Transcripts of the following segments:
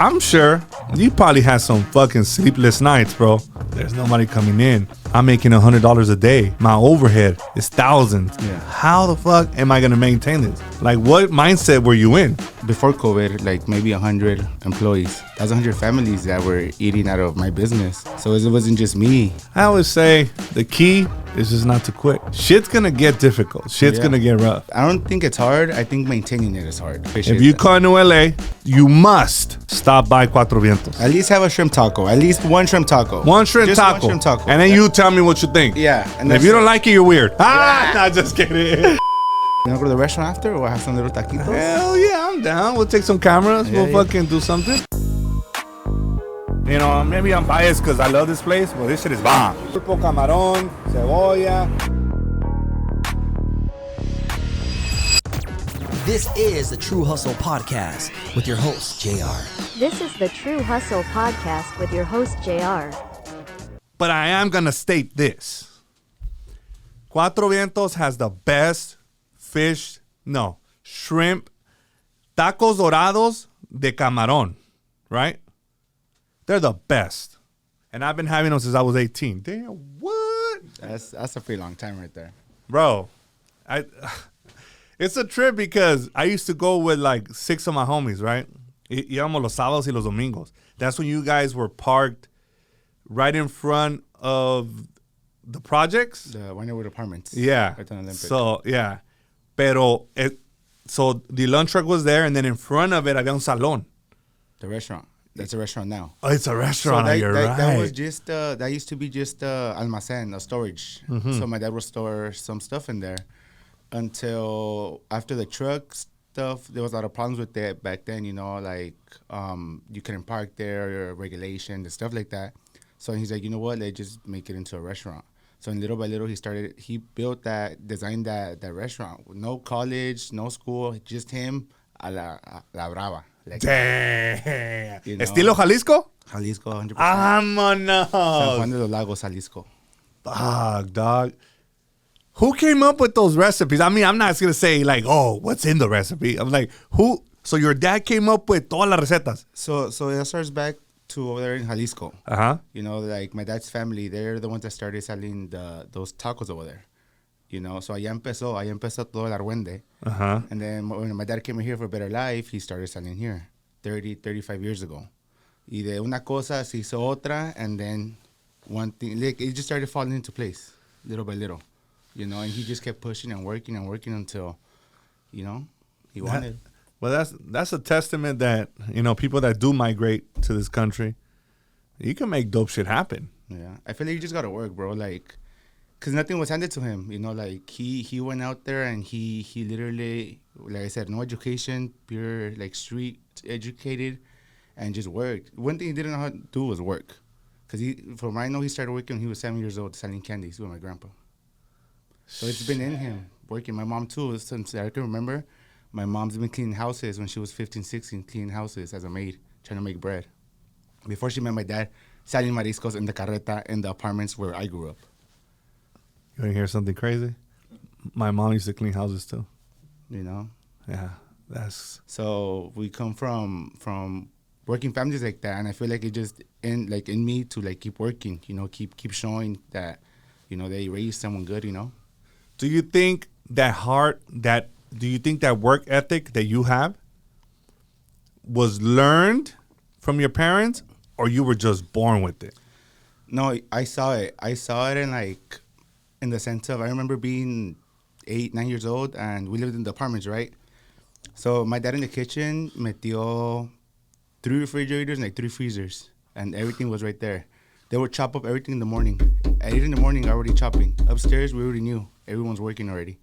I'm sure you probably had some fucking sleepless nights, bro. There's nobody coming in. I'm making $100 a day. My overhead is thousands. Yeah. How the fuck am I going to maintain this? Like, what mindset were you in? Before COVID, like maybe 100 employees. That's 100 families that were eating out of my business. So it wasn't just me. I always say the key is just not to quit. Shit's going to get difficult. Shit's going to get rough. I don't think it's hard. I think maintaining it is hard. If you come to LA, you must stop by 4vientos. At least have a shrimp taco. At least one shrimp taco. One shrimp Just taco. One shrimp taco. And then you tell me what you think. Yeah. And if you don't like it, you're weird. Nah, just kidding. You wanna go to the restaurant after or have some little taquitos? Hell yeah, I'm down. We'll take some cameras. We'll fucking do something. You know, maybe I'm biased because I love this place, but this shit is bomb. Pulpo, camarón, cebolla. This is the True Hustle Podcast with your host, JR. This is the True Hustle Podcast with your host, JR. But I am going to state this. 4vientos has the best shrimp, tacos dorados de camarón, right? They're the best. And I've been having them since I was 18. Damn, what? That's a pretty long time right there. Bro, it's a trip because I used to go with like 6 of my homies, right? Íbamos los sábados y los domingos. That's when you guys were parked right in front of the projects. The Wynwood Apartments. Yeah. Right on Olympic. So, yeah. So the lunch truck was there, and then in front of it, había un salón. The restaurant. That's a restaurant now. Oh, it's a restaurant. So You're right. That was just that used to be just almacén, a storage. Mm-hmm. So my dad would store some stuff in there until after the truck stuff. There was a lot of problems with that back then. You know, like you couldn't park there, or regulation, and stuff like that. So he's like, you know what? Let's just make it into a restaurant. So little by little, he built designed that restaurant. No college, no school, just him a la brava. Like, damn. You know? Estilo Jalisco? Jalisco, 100%. Vámonos. San Juan de los Lagos, Jalisco. Fuck, dog. Who came up with those recipes? I mean, I'm not going to say like, oh, what's in the recipe? I'm like, who? So your dad came up with todas las recetas? So that starts back to over there in Jalisco. Uh-huh. You know, like my dad's family, they're the ones that started selling those tacos over there. You know, so allá empezó todo el argüende. Uh-huh. And then when my dad came here for a better life, he started selling here 35 years ago. Y de una cosa se hizo otra, and then one thing, like, it just started falling into place little by little. You know, and he just kept pushing and working until, you know, he wanted. Well, that's a testament that, you know, people that do migrate to this country, you can make dope shit happen. Yeah. I feel like you just got to work, bro. Like, because nothing was handed to him. You know, like, he went out there and he literally, like I said, no education, pure, like, street educated, and just worked. One thing he didn't know how to do was work. Because from what I know, he started working when he was 7 years old, selling candies with my grandpa. So it's been in him, working. My mom, too, since I can remember. My mom's been cleaning houses when she was 15, 16, cleaning houses as a maid, trying to make bread. Before she met my dad, selling mariscos in the carreta in the apartments where I grew up. You want to hear something crazy? My mom used to clean houses, too. You know? Yeah, that's... So we come from working families like that, and I feel like it just in me to, like, keep working, you know, keep showing that, you know, they raised someone good, you know? Do you think that work ethic that you have was learned from your parents, or you were just born with it? No, I saw it. I saw it in the sense of, I remember being 8, 9 years old, and we lived in the apartments, right? So my dad in the kitchen metió 3 refrigerators and like 3 freezers, and everything was right there. They would chop up everything in the morning. At 8 in the morning, already chopping. Upstairs, we already knew. Everyone's working already.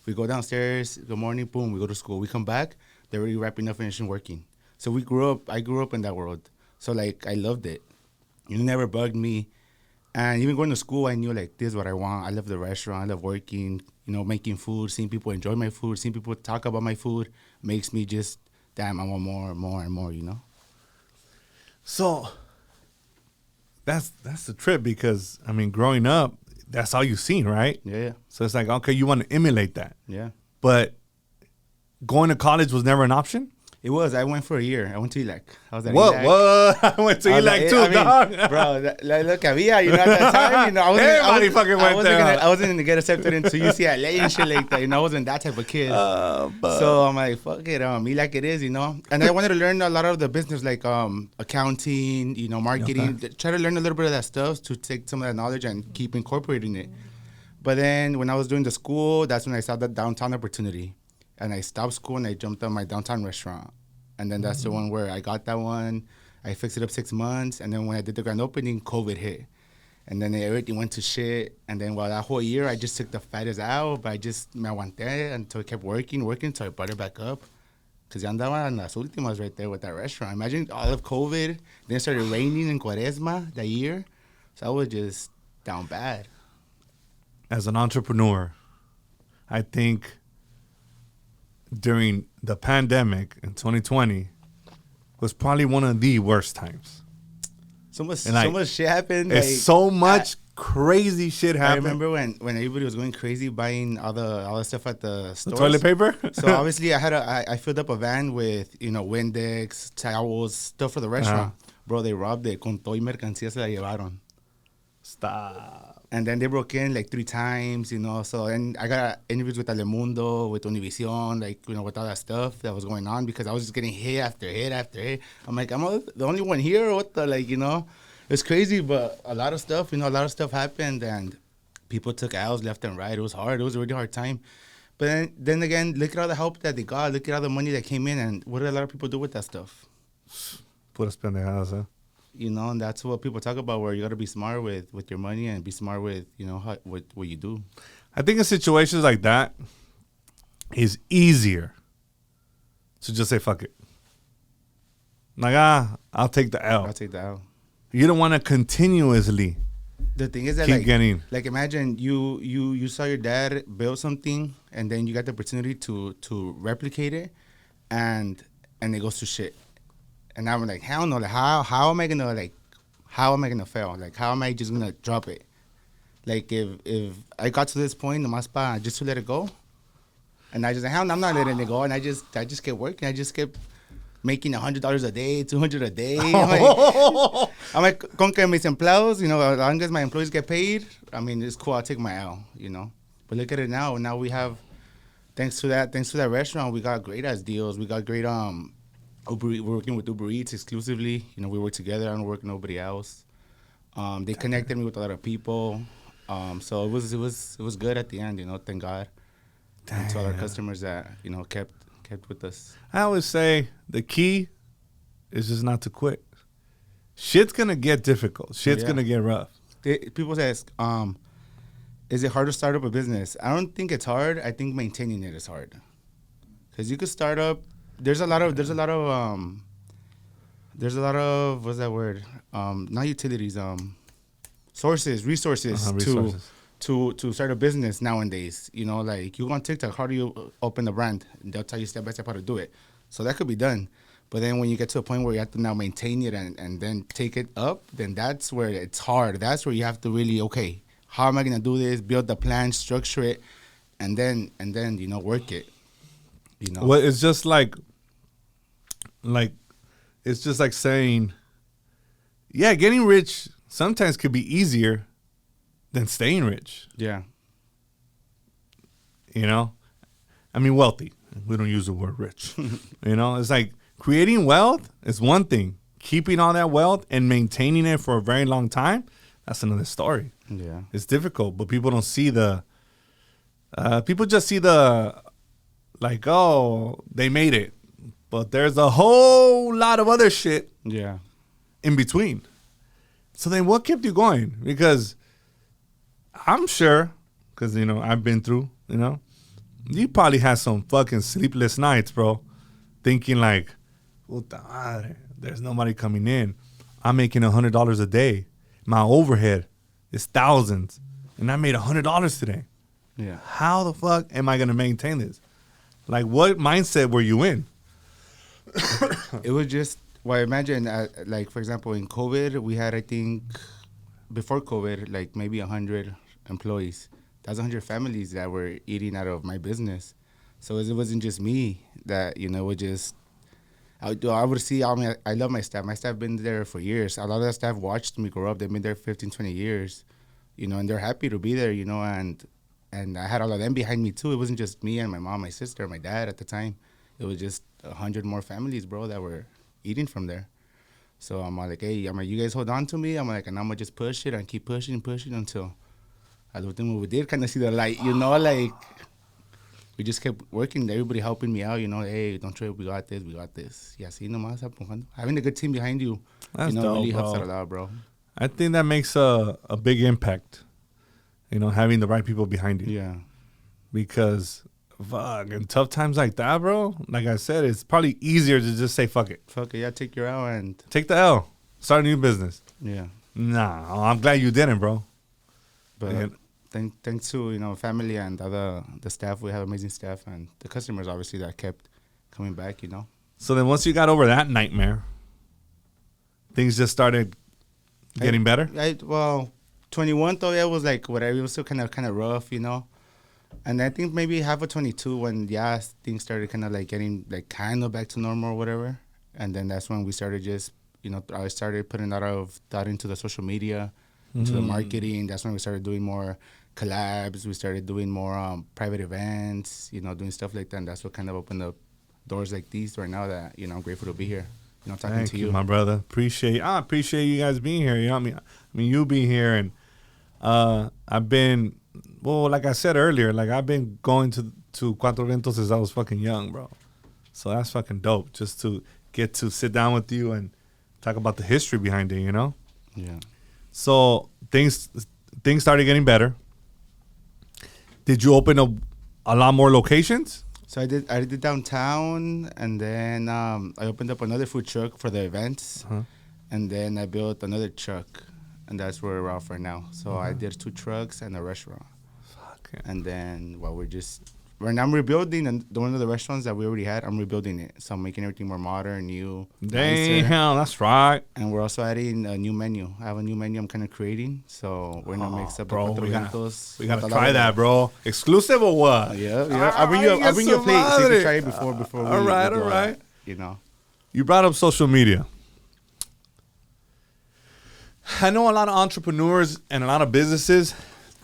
We go downstairs, good morning, boom, we go to school. We come back, they're already wrapping up, finishing working. So I grew up in that world. So, like, I loved it. It never bugged me. And even going to school, I knew, like, this is what I want. I love the restaurant. I love working, you know, making food, seeing people enjoy my food, seeing people talk about my food makes me just, damn, I want more and more and more, you know? So that's the trip because, I mean, growing up, that's all you've seen, right? Yeah. So it's like, okay, you want to emulate that. Yeah. But going to college was never an option? It was. I went for a year. I went to Erik. I was at What? Erik. What? I went to Erik too, dog. Bro, look, había, you know, at that time, you know, Everybody fucking went there. I wasn't gonna get accepted into UCLA and shit like that, you know, I wasn't that type of kid. So I'm like, fuck it, Erik it is, you know. And I wanted to learn a lot of the business, like accounting, you know, marketing. Okay. Try to learn a little bit of that stuff to take some of that knowledge and keep incorporating it. But then when I was doing the school, that's when I saw the downtown opportunity. And I stopped school and I jumped on my downtown restaurant. And then that's the one where I got that one. I fixed it up 6 months. And then when I did the grand opening, COVID hit. And then everything went to shit. And then that whole year, I just took the fattest out. But me aguanté until I kept working until I brought it back up. Because ya andaba en las últimas right there with that restaurant. Imagine all of COVID. Then it started raining in Cuaresma that year. So I was just down bad. As an entrepreneur, I think during the pandemic in 2020 was probably one of the worst times. So much shit happened. It's so much crazy shit happened. I remember when everybody was going crazy buying all the stuff at the stores. The toilet paper? So obviously I filled up a van with, you know, Windex, towels, stuff for the restaurant. Bro, they robbed it. Con todo y mercancía se la llevaron. Stop. And then they broke in like 3 times, you know. So then I got interviews with Telemundo, with Univision, like, you know, with all that stuff that was going on because I was just getting hit after hit after hit. I'm like, I'm the only one here or what the, like, you know. It's crazy, but a lot of stuff, you know, a lot of stuff happened and people took L's left and right. It was hard. It was a really hard time. But then again, look at all the help that they got. Look at all the money that came in. And what did a lot of people do with that stuff? Puras pendejadas, huh? You know, and that's what people talk about, where you got to be smart with your money and be smart with, you know, what you do. I think in situations like that, it's easier to just say, fuck it. Like, I'll take the L. I'll take the L. You don't want to continuously The thing is that, keep getting. like, imagine you saw your dad build something, and then you got the opportunity to replicate it, and it goes to shit. And I'm like, hell no! Like, how am I gonna fail? Like, how am I just gonna drop it? Like, if I got to this point, nomás pa just to let it go, and I just like, hell no, I'm not letting it go, and I just kept working. I just kept making $100 a day, $200 a day. I'm like, con que mis empleados, you know, as long as my employees get paid, I mean, it's cool. I'll take my L, you know. But look at it now. Now we have, thanks to that restaurant, we got great ass deals. We got great we're working with Uber Eats exclusively. You know, we work together. I don't work with nobody else. They connected me with a lot of people. So it was good at the end. You know, thank God. And to all our customers that, you know, kept with us. I always say the key is just not to quit. Shit's gonna get difficult. Shit's gonna get rough. People ask, is it hard to start up a business? I don't think it's hard. I think maintaining it is hard. Because you could start up. There's a lot of what's that word? Not utilities. Resources to start a business nowadays. You know, like you go on TikTok, how do you open a brand? And they'll tell you step by step how to do it. So that could be done. But then when you get to a point where you have to now maintain it and then take it up, then that's where it's hard. That's where you have to really, okay, how am I gonna do this? Build the plan, structure it, and then you know, work it. You know. Well, it's just like it's just like saying, yeah, getting rich sometimes could be easier than staying rich. Yeah. You know? I mean, wealthy. We don't use the word rich. You know? It's like creating wealth is one thing. Keeping all that wealth and maintaining it for a very long time, that's another story. Yeah. It's difficult, but people don't see people just see like, oh, they made it. But there's a whole lot of other shit in between. So then what kept you going? Because I'm sure, because, you know, I've been through, you know, you probably had some fucking sleepless nights, bro, thinking like, puta madre, there's nobody coming in. I'm making $100 a day. My overhead is thousands, and I made $100 today. Yeah. How the fuck am I going to maintain this? Like, what mindset were you in? It was just, well, imagine, like, for example, in COVID, we had, I think, before COVID, like maybe 100 employees. That's 100 families that were eating out of my business. So it wasn't just me that, you know, would just, I would see. I mean, I love my staff. My staff been there for years. A lot of the staff watched me grow up. They've been there 15, 20 years, and they're happy to be there, and I had all of them behind me too. It wasn't just me and my mom, my sister, my dad at the time. It was just 100 more families, bro, that were eating from there. So I'm like, hey, you guys hold on to me. I'm like, and I'm gonna just push it and keep pushing until I don't think we did kind of see the light, like we just kept working. Everybody helping me out, hey, don't trip, we got this. Yeah, see, nomás empujando. Having a good team behind you, That's dope, really bro. helps out a lot, bro. I think that makes a big impact, having the right people behind you. Yeah. Because, fuck, in tough times like that, bro, like I said, it's probably easier to just say, fuck it. Fuck it, yeah, take your L and... Take the L. Start a new business. Yeah. Nah, I'm glad you didn't, bro. But thanks to, family and the staff. We have amazing staff and the customers, obviously, that kept coming back, So then once you got over that nightmare, things just started getting better? 21 though, yeah, it was like whatever. It was still kind of rough, And I think maybe half of 22 when, things started kind of like getting like kind of back to normal or whatever. And then that's when we started just, I started putting a lot of thought into the social media, into the marketing. That's when we started doing more collabs. We started doing more private events, doing stuff like that. And that's what kind of opened up doors like these right now that, I'm grateful to be here, talking Thank to you, you. my brother. I appreciate you guys being here. I mean, you being here. And I've been, like I said earlier, like I've been going to 4vientos since I was fucking young, bro. So that's fucking dope just to get to sit down with you and talk about the history behind it, Yeah. So things started getting better. Did you open up a lot more locations? So I did downtown, and then I opened up another food truck for the events, and then I built another truck, and that's where we're off right now. So I did 2 trucks and a restaurant. Fuck yeah. And then right now I'm rebuilding, and one of the restaurants that we already had, I'm rebuilding it. So I'm making everything more modern, new, nicer. Damn, that's right. And we're also adding a new menu. I have a new menu I'm kind of creating. So we're going to mix up the 4vientos. We gotta try that, bro. Exclusive or what? Yeah. I'll bring you a plate so you can try it before we all right. You brought up social media. I know a lot of entrepreneurs and a lot of businesses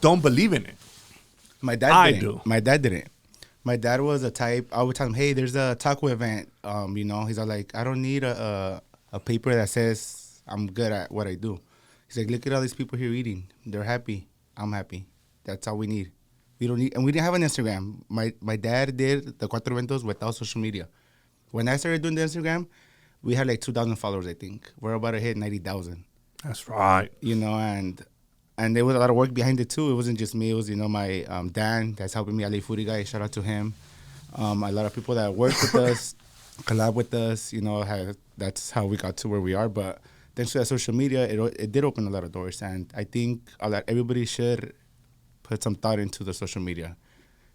don't believe in it. My dad didn't. My dad didn't. My dad was a type, I would tell him, hey, there's a taco event. He's all like, I don't need a paper that says I'm good at what I do. He's like, look at all these people here eating. They're happy. I'm happy. That's all we need. We don't need, and we didn't have an Instagram. My dad did the 4vientos without social media. When I started doing the Instagram, we had like 2,000 followers, I think. We're about to hit 90,000. That's right. And there was a lot of work behind it too. It wasn't just me. It was, my Dan that's helping me, LA Foodie guy. Shout out to him. A lot of people that work with us, collab with us. That's how we got to where we are. But thanks to that social media, it did open a lot of doors. And I think everybody should put some thought into the social media,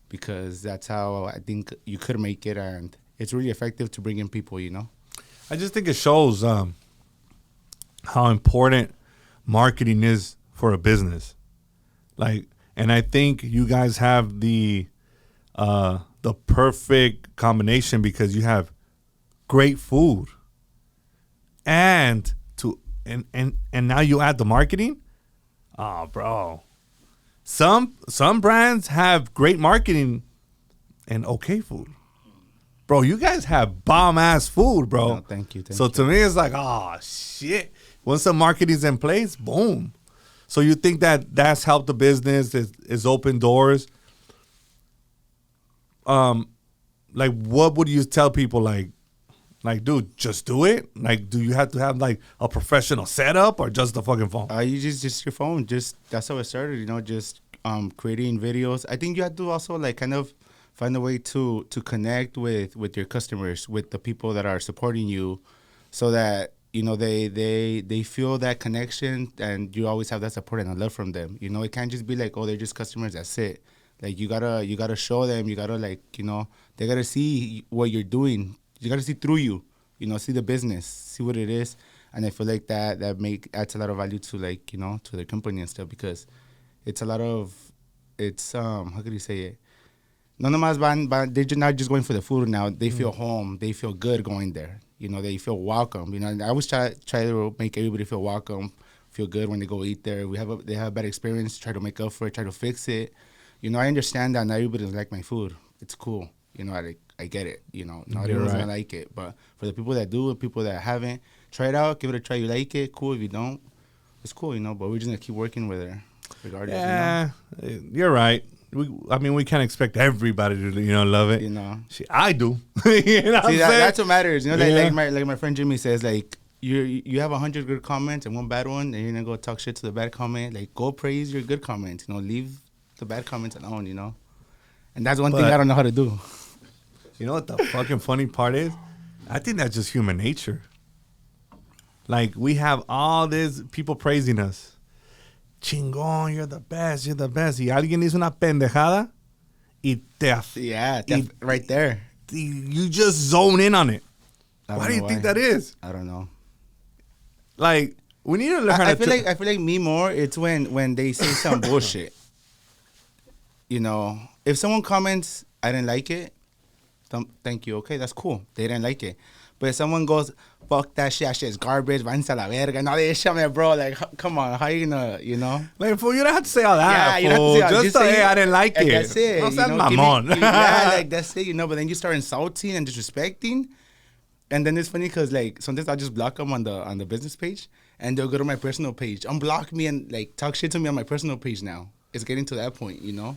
because that's how I think you could make it, and it's really effective to bring in people. I just think it shows how important marketing is for a business. And I think you guys have the perfect combination, because you have great food and now you add the marketing. Oh, bro. Some brands have great marketing and okay food. Bro, you guys have bomb ass food, bro. No, thank you. So to me, it's like, oh shit. Once the marketing's in place, boom. So you think that's helped the business, is open doors? What would you tell people? Like, dude, just do it. Like, do you have to have like a professional setup or just the fucking phone? You just your phone. That's how it started. Just creating videos. I think you have to also like kind of find a way to connect with your customers, with the people that are supporting you, so that they feel that connection, and you always have that support and love from them. It can't just be like, oh, they're just customers, that's it. Like, you gotta show them, you gotta they gotta see what you're doing. You gotta see through you, see the business, see what it is. And I feel like that adds a lot of value to to their company and stuff, because it's how could you say it? No nomás they're not just going for the food now. They feel home. They feel good going there. you know, that you feel welcome. You know, and I always try to make everybody feel welcome, feel good when they go eat there. They have a bad experience, try to make up for it, try to fix it. You know, I understand that not everybody doesn't like my food. It's cool. You know, I get it. You know, not everyone's gonna like it, but for the people that do and people that haven't, try it out, give it a try. You like it, cool. If you don't, it's cool. You know, but we're just gonna keep working with it, regardless. Yeah, you're right. We can't expect everybody to, love it. You know, I do. You know see, that's what matters. You know, Yeah. like my friend Jimmy says, like you have 100 good comments and one bad one, and you're gonna go talk shit to the bad comment. Like, go praise your good comments. You know, leave the bad comments alone. You know, and that's one thing I don't know how to do. You know what the fucking funny part is? I think that's just human nature. Like, we have all these people praising us. Chingón, you're the best, you're the best. Y alguien hizo una pendejada y Right there. You just zone in on it. Why do you think that is? I don't know. Like, we need to learn how to... I feel like me more, it's when they say some bullshit. You know, if someone comments, I didn't like it, thank you, okay, that's cool. They didn't like it. But if someone goes, fuck that shit is garbage, váyanse a la verga, no, déjame, bro, like, come on, how you gonna, you know? Like, fool, you don't have to say all that, you don't fool. have to say all, Just say, hey, I didn't like it. That's it. No you seas know, mamón. like, that's it, you know, but then you start insulting and disrespecting. And then it's funny because, like, sometimes I'll just block them on the business page, and they'll go to my personal page, unblock me, and, like, talk shit to me on my personal page now. It's getting to that point, you know?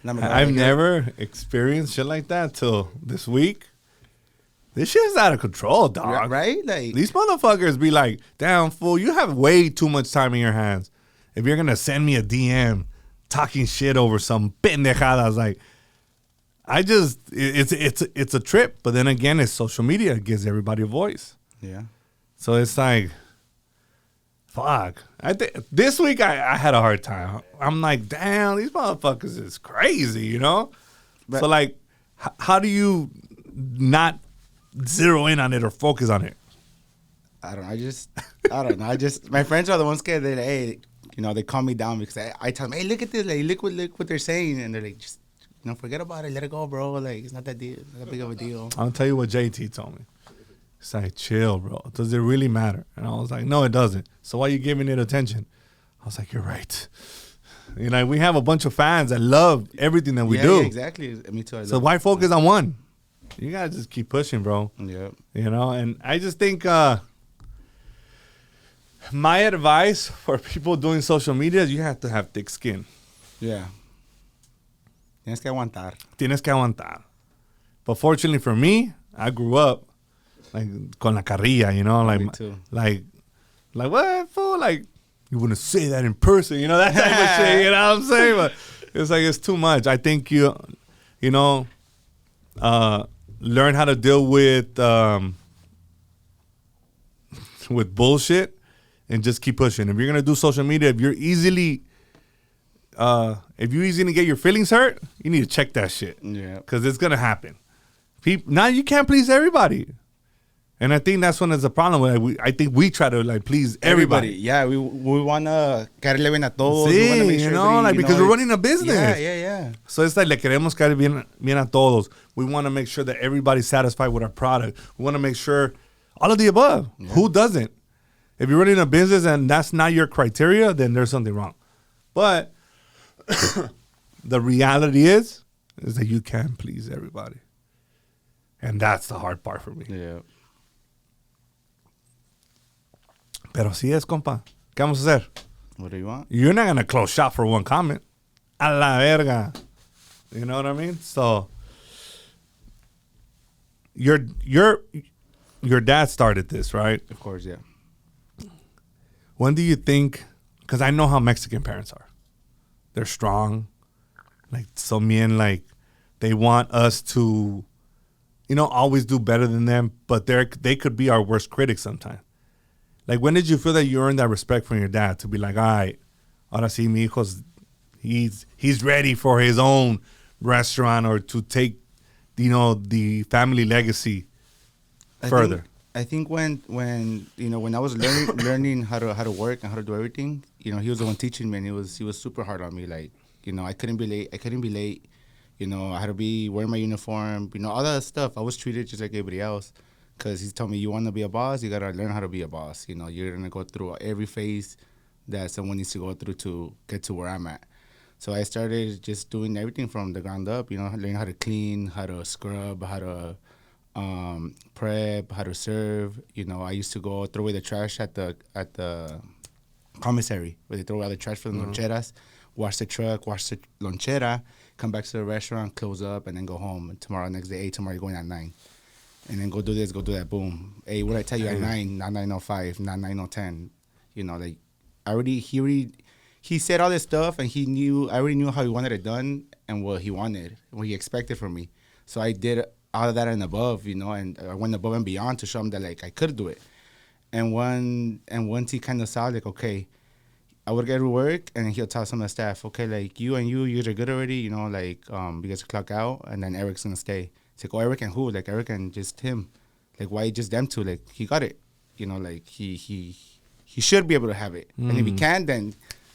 I've never experienced shit like that till this week. This shit's out of control, dog. Right? Like, these motherfuckers be like, damn, fool, you have way too much time in your hands. If you're going to send me a DM talking shit over some pendejadas, like, it's a trip. But then again, it's social media. It gives everybody a voice. yeah. So it's like, fuck. I think this week I had a hard time. I'm like, damn, these motherfuckers is crazy, you know? But, so, like, how do you not zero in on it or focus on it? I don't know. My friends are the ones scared. They're like, hey, you know, they calm me down because I tell them, hey, look at this. Like, look what they're saying. And they're like, just, you know, forget about it. Let it go, bro. Like, it's not that deal. Not that big of a deal. I'll tell you what JT told me. It's like, chill, bro. Does it really matter? And I was like, no, it doesn't. So why are you giving it attention? I was like, you're right. You know, we have a bunch of fans that love everything that we do. Yeah, exactly. Me too. So why focus on one? You got to just keep pushing, bro. Yeah. You know, and I just think my advice for people doing social media is you have to have thick skin. Yeah. Tienes que aguantar. Tienes que aguantar. But fortunately for me, I grew up like con la carrilla, you know, like Me too. like what, fool? Like, you wouldn't say that in person, you know, that type of shit, you know what I'm saying? But it's like, it's too much. I think you know, learn how to deal with bullshit and just keep pushing. If you're gonna do social media, if you easily get your feelings hurt, you need to check that shit. Yeah. Because it's gonna happen. Now you can't please everybody. And I think that's when there's a problem. I think we try to like please everybody. Yeah, we want to caerle bien a todos. Sí, we wanna make sure you know, like, because we're running a business. Yeah. So it's like, le queremos caer bien a todos. We want to make sure that everybody's satisfied with our product. We want to make sure all of the above. Yeah. Who doesn't? If you're running a business and that's not your criteria, then there's something wrong. But the reality is that you can please everybody. And that's the hard part for me. Yeah. Pero así es, compa. ¿Qué vamos a hacer? What do you want? You're not going to close shop for one comment. A la verga. You know what I mean? So, your dad started this, right? Of course, yeah. When do you think, because I know how Mexican parents are. They're strong. Like, so like, they want us to, you know, always do better than them, but they could be our worst critics sometimes. Like, when did you feel that you earned that respect from your dad to be like, all right, ahora sí, mi hijo's, he's ready for his own restaurant or to take, you know, the family legacy further? I think when you know, when I was learning how to work and how to do everything, you know, he was the one teaching me, and he was super hard on me. Like, you know, I couldn't be late. You know, I had to be wearing my uniform. You know, all that stuff. I was treated just like everybody else. Because he's told me, you want to be a boss, you got to learn how to be a boss. You know, you're going to go through every phase that someone needs to go through to get to where I'm at. So I started just doing everything from the ground up, you know, learning how to clean, how to scrub, how to prep, how to serve. You know, I used to go throw away the trash at the commissary, where they throw away all the trash for the loncheras, wash the truck, wash the lonchera, come back to the restaurant, close up, and then go home. And tomorrow, next day, tomorrow you're going at 9. And then go do this, go do that, boom. Hey, what did I tell you at 9, not 9:05, not 9:10. You know, like, he said all this stuff, and I already knew how he wanted it done and what he wanted, what he expected from me. So I did all of that and above, you know, and I went above and beyond to show him that, like, I could do it. And once he kind of saw, like, okay, I would get to work, and then he'll tell some of the staff, okay, like, you guys are good already, you know, like, you guys clock out, and then Eric's going to stay. It's like, oh, Erik and who? Like, Erik and just him. Like, why just them two? Like, he got it. You know, like, he should be able to have it. And if he can, then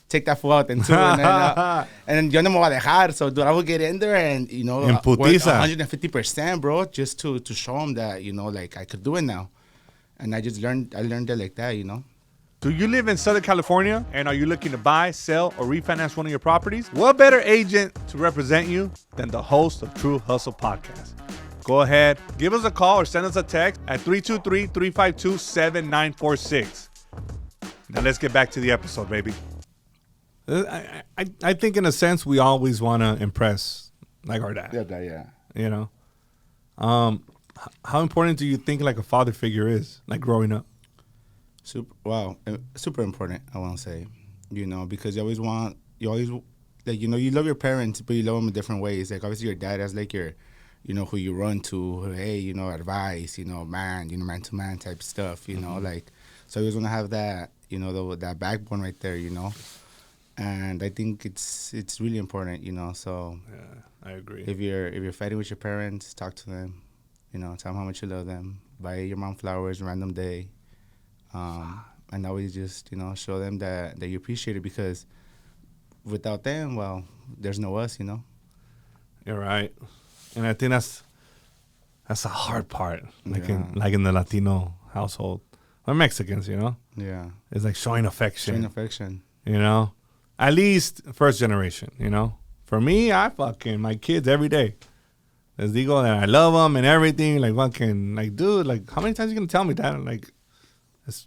take that fool out then too. And then yo no me voy a dejar. So, dude, I would get in there and, you know, work 150%, bro, just to show him that, you know, like, I could do it now. And I learned it like that, you know. Do you live in Southern California and are you looking to buy, sell, or refinance one of your properties? What better agent to represent you than the host of True Hustle Podcast? Go ahead, give us a call or send us a text at 323-352-7946. Now let's get back to the episode, baby. I think in a sense we always want to impress like our dad. Yeah. You know? How important do you think like a father figure is, like growing up? Super important, I want to say. You know, because you always like, you know, you love your parents, but you love them in different ways. Like, obviously your dad has like your, you know, who you run to, hey, you know, advice, you know, man-to-man type stuff, you know, like, so you always want to have that, you know, that backbone right there, you know, and I think it's really important, you know, so. Yeah, I agree. If you're fighting with your parents, talk to them, you know, tell them how much you love them, buy your mom flowers, random day, and always just, you know, show them that you appreciate it, because without them, well, there's no us, you know. You're right. And I think that's a hard part, like in the Latino household, or Mexicans, you know. Yeah, it's like showing affection. You know, at least first generation. You know, for me, my kids every day. Les digo that I love them and everything. Like, fucking, like, dude, like, how many times are you gonna tell me that? Like, as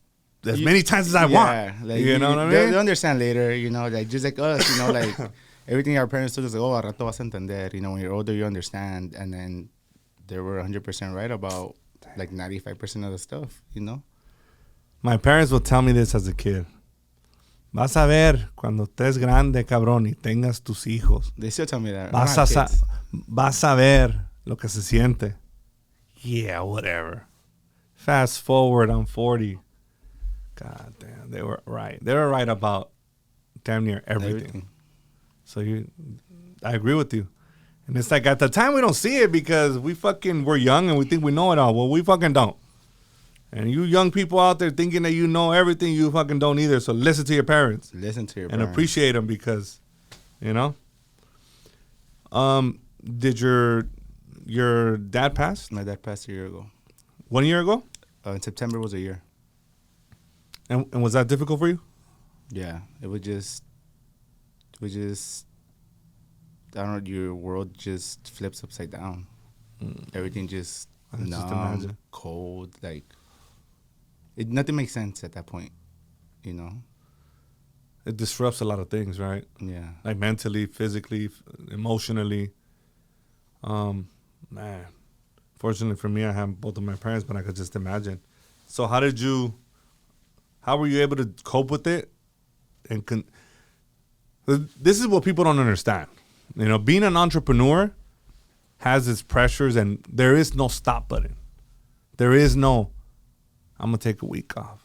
many times as I want. Like, you know what I mean? They'll understand later. You know, like, just like us. You know, like. Everything our parents told us, like, oh, al rato vas a entender. You know, when you're older, you understand. And then they were 100% right about, like, 95% of the stuff, you know? My parents would tell me this as a kid. Vas a ver cuando estés grande, cabrón, y tengas tus hijos. They still tell me that. Vas a ver lo que se siente. Yeah, whatever. Fast forward, I'm 40. God damn, they were right. They were right about damn near everything. So I agree with you. And it's like at the time we don't see it because we're young and we think we know it all. Well, we fucking don't. And you young people out there thinking that you know everything, you fucking don't either. So listen to your parents. And appreciate them because, you know. Did your dad pass? My dad passed a year ago. 1 year ago? In September was a year. And was that difficult for you? Yeah, it was just, I don't know, your world just flips upside down. Everything just numb, cold, like, nothing makes sense at that point, you know? It disrupts a lot of things, right? Yeah. Like mentally, physically, emotionally. Man, fortunately for me, I have both of my parents, but I could just imagine. So how were you able to cope with it? And this is what people don't understand. You know, being an entrepreneur has its pressures, and there is no stop button. There is no, I'm going to take a week off,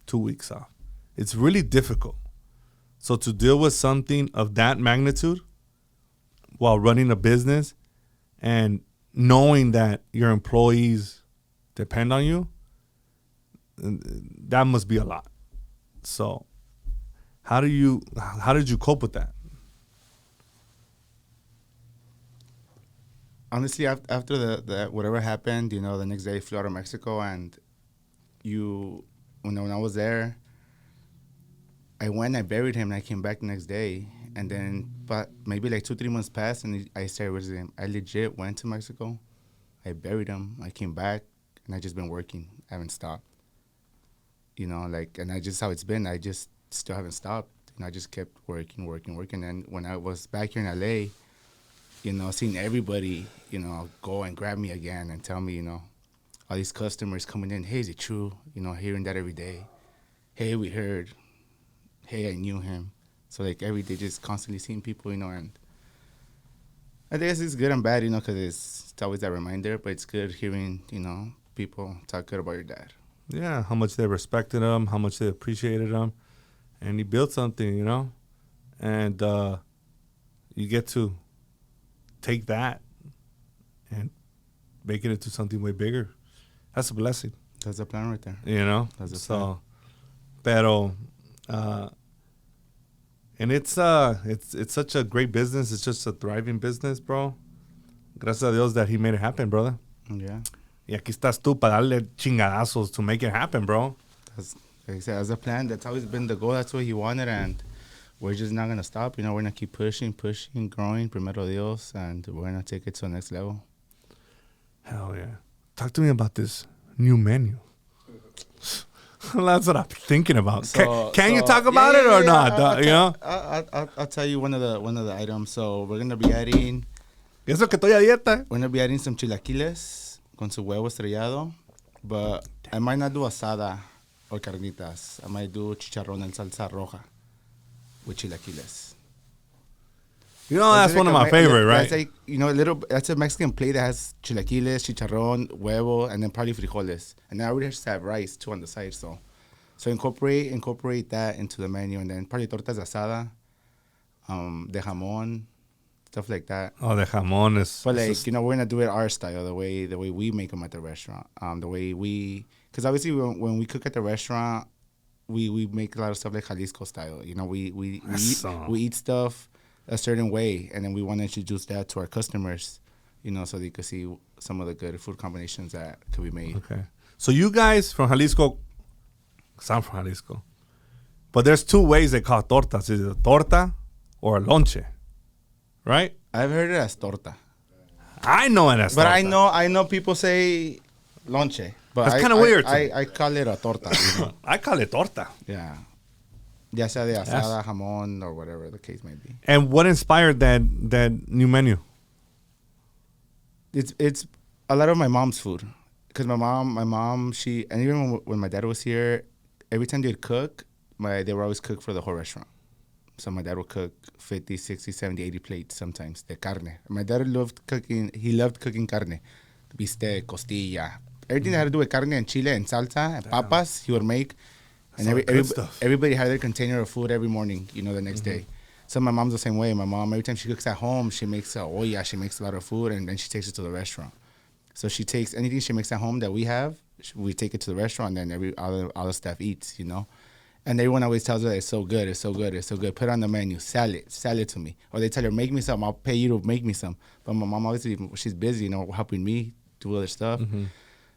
2 weeks off. It's really difficult. So to deal with something of that magnitude while running a business and knowing that your employees depend on you, that must be a lot. So how did you cope with that? honestly, after the whatever happened, the next day I flew out of Mexico, and when I was there, I went, I buried him, and I came back the next day, and then, but maybe like 2-3 months passed, and I started visiting him. I legit went to Mexico, I buried him, I came back, and I just been working, I haven't stopped, and I just how it's been. I just still haven't stopped, and I just kept working, and when I was back here in LA. Seeing everybody, go and grab me again and tell me, all these customers coming in, hey, is it true? Hearing that every day. Hey, we heard. Hey, I knew him. So, like, every day just constantly seeing people, and I guess it's good and bad, because it's always that reminder, but it's good hearing, people talk good about your dad. Yeah, how much they respected him, how much they appreciated him. And he built something, and you get to take that and make it into something way bigger. That's a blessing. That's a plan right there. That's a plan. Pero, and it's such a great business. It's just a thriving business, bro. Gracias a Dios that he made it happen, brother. Yeah. Y aquí estás tú para darle chingadazos to make it happen, bro. Like I said, as a plan, that's always been the goal. That's what he wanted, and we're just not going to stop. We're going to keep pushing, growing, primero Dios, and we're going to take it to the next level. Hell yeah. Talk to me about this new menu. That's what I'm thinking about. Can you talk about it or not? I'll tell you one of the items. So we're going to be adding... Eso que estoy a dieta. We're going to be adding some chilaquiles con su huevo estrellado, but I might not do asada or carnitas. I might do chicharrón en salsa roja with chilaquiles. That's one of my favorite, right? That's like, that's a Mexican plate that has chilaquiles, chicharrón, huevo, and then probably frijoles. And then I already have rice too on the side, so incorporate that into the menu, and then probably tortas asada, de jamón, stuff like that. Oh, the jamón is... But we're gonna do it our style, the way we make them at the restaurant. Because obviously when we cook at the restaurant, we make a lot of stuff like Jalisco style. We eat stuff a certain way, and then we want to introduce that to our customers, so they could see some of the good food combinations that could be made. Okay. So you guys from Jalisco, I'm from Jalisco, but there's two ways they call tortas. Is it a torta or a lonche, right? I've heard it as torta. I know it as torta. But I know people say lonche. But that's kind of weird. I call it a torta. I call it torta. Yeah. Ya sea de asada, jamón, or whatever the case may be. And what inspired that new menu? It's a lot of my mom's food. Because my mom, and even when my dad was here, every time they'd cook, they would always cook for the whole restaurant. So my dad would cook 50, 60, 70, 80 plates sometimes, de carne. My dad loved cooking carne. Bistec, costilla. Everything that had to do with carne and chile and salsa and papas, he would make. And everybody had their container of food every morning, the next day. So my mom's the same way. My mom, every time she cooks at home, she makes a olla, she makes a lot of food, and then she takes it to the restaurant. So she takes anything she makes at home that we have, we take it to the restaurant, and then all the staff eats, And everyone always tells her that it's so good, it's so good, it's so good. Put it on the menu, sell it to me. Or they tell her, make me some, I'll pay you to make me some. But my mom, obviously, she's busy, helping me do other stuff. Mm-hmm.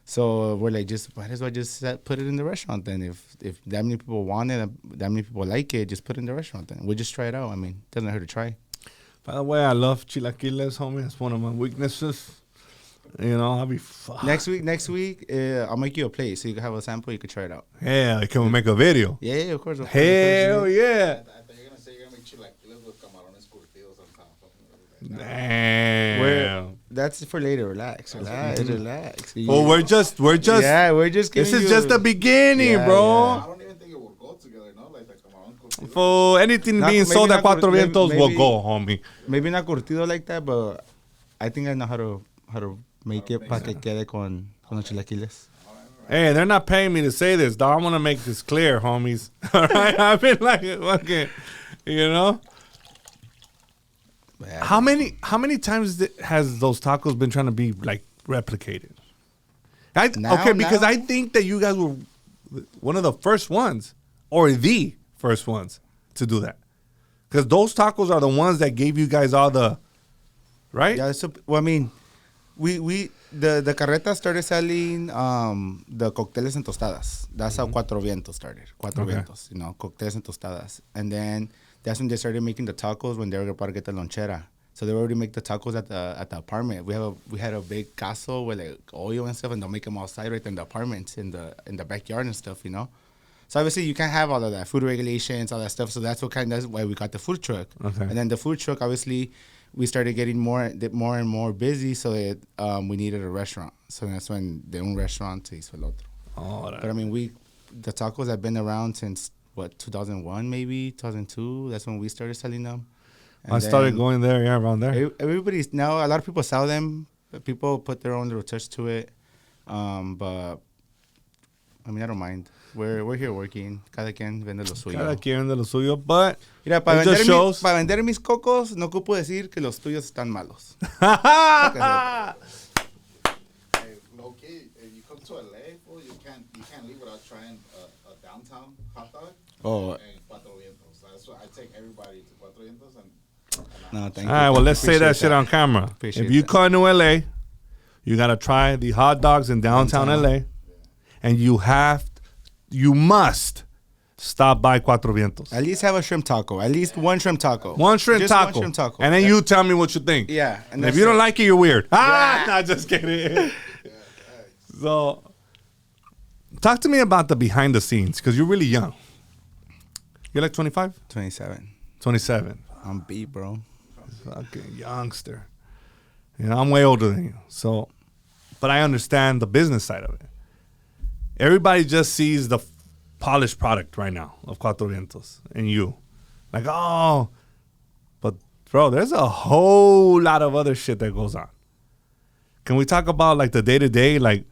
So we're like, might as well just put it in the restaurant then. If that many people want it, that many people like it, just put it in the restaurant then. We'll just try it out. I mean, it doesn't hurt to try. By the way, I love chilaquiles, homie. It's one of my weaknesses. I'll be fucked. Next week, I'll make you a plate so you can have a sample. You can try it out. Yeah, can we make a video? Yeah, of course. Hell yeah. I thought you were going to say you're going to make chilaquiles with camarones curtidos on top. Damn. That's for later. Relax. Well, we're just. Yeah, we're just. This is just the beginning, bro. Yeah. I don't even think it will go together, no? Like the camaron curtido. For anything being sold at 4vientos will go, homie. Maybe not curtido like that, but I think I know how to make it para que quede con los chilaquiles. Hey, they're not paying me to say this, dog. I want to make this clear, homies. All right, I've been like, okay, How many times has those tacos been trying to be like replicated? Because I think that you guys were one of the first ones, or the first ones to do that. Because those tacos are the ones that gave you guys all the, right? Yeah. So, well, I mean, The carreta started selling the cócteles en tostadas. That's how 4vientos started. 4vientos, you know, cócteles en tostadas. And then that's when they started making the tacos when they were about to get the lonchera. So they already make the tacos at the apartment. We had a big caso with like oil and stuff, and they'll make them outside right in the apartments in the backyard and stuff, you know. So obviously you can't have all of that food regulations, all that stuff. So that's why we got the food truck. Okay. And then the food truck, obviously, we started getting more and more busy. So that we needed a restaurant. So that's when the un restaurant se hizo el otro. Oh, but I mean, the tacos have been around since 2001 maybe 2002. That's when we started selling them. And I started going there, yeah, around there. Everybody's now. A lot of people sell them. But people put their own little touch to it. But I mean, I don't mind. We're here working. Cada quien vende lo suyo. Cada quien vende lo suyo, but mira, para vender mis cocos, no ocupo decir que los tuyos están malos. Low key, if you come to LA, well, you can't leave without trying a downtown hot dog. Oh. And 4vientos. That's why I take everybody to 4vientos no, thank you. All right, well, let's say that shit on camera. If you come to LA, you gotta try the hot dogs in downtown LA, and you must stop by 4vientos. At least have a shrimp taco. At least one shrimp taco. One shrimp taco. And then you tell me what you think. Yeah. And if you don't like it, you're weird. Nah, just kidding. So, talk to me about the behind the scenes, because you're really young. You're like 25? 27. 27. I'm beat, bro. Fucking youngster. You know, I'm way older than you. So, but I understand the business side of it. Everybody just sees the polished product right now of 4vientos and you. Like, oh. But, bro, there's a whole lot of other shit that goes on. Can we talk about, like, the day-to-day? Like,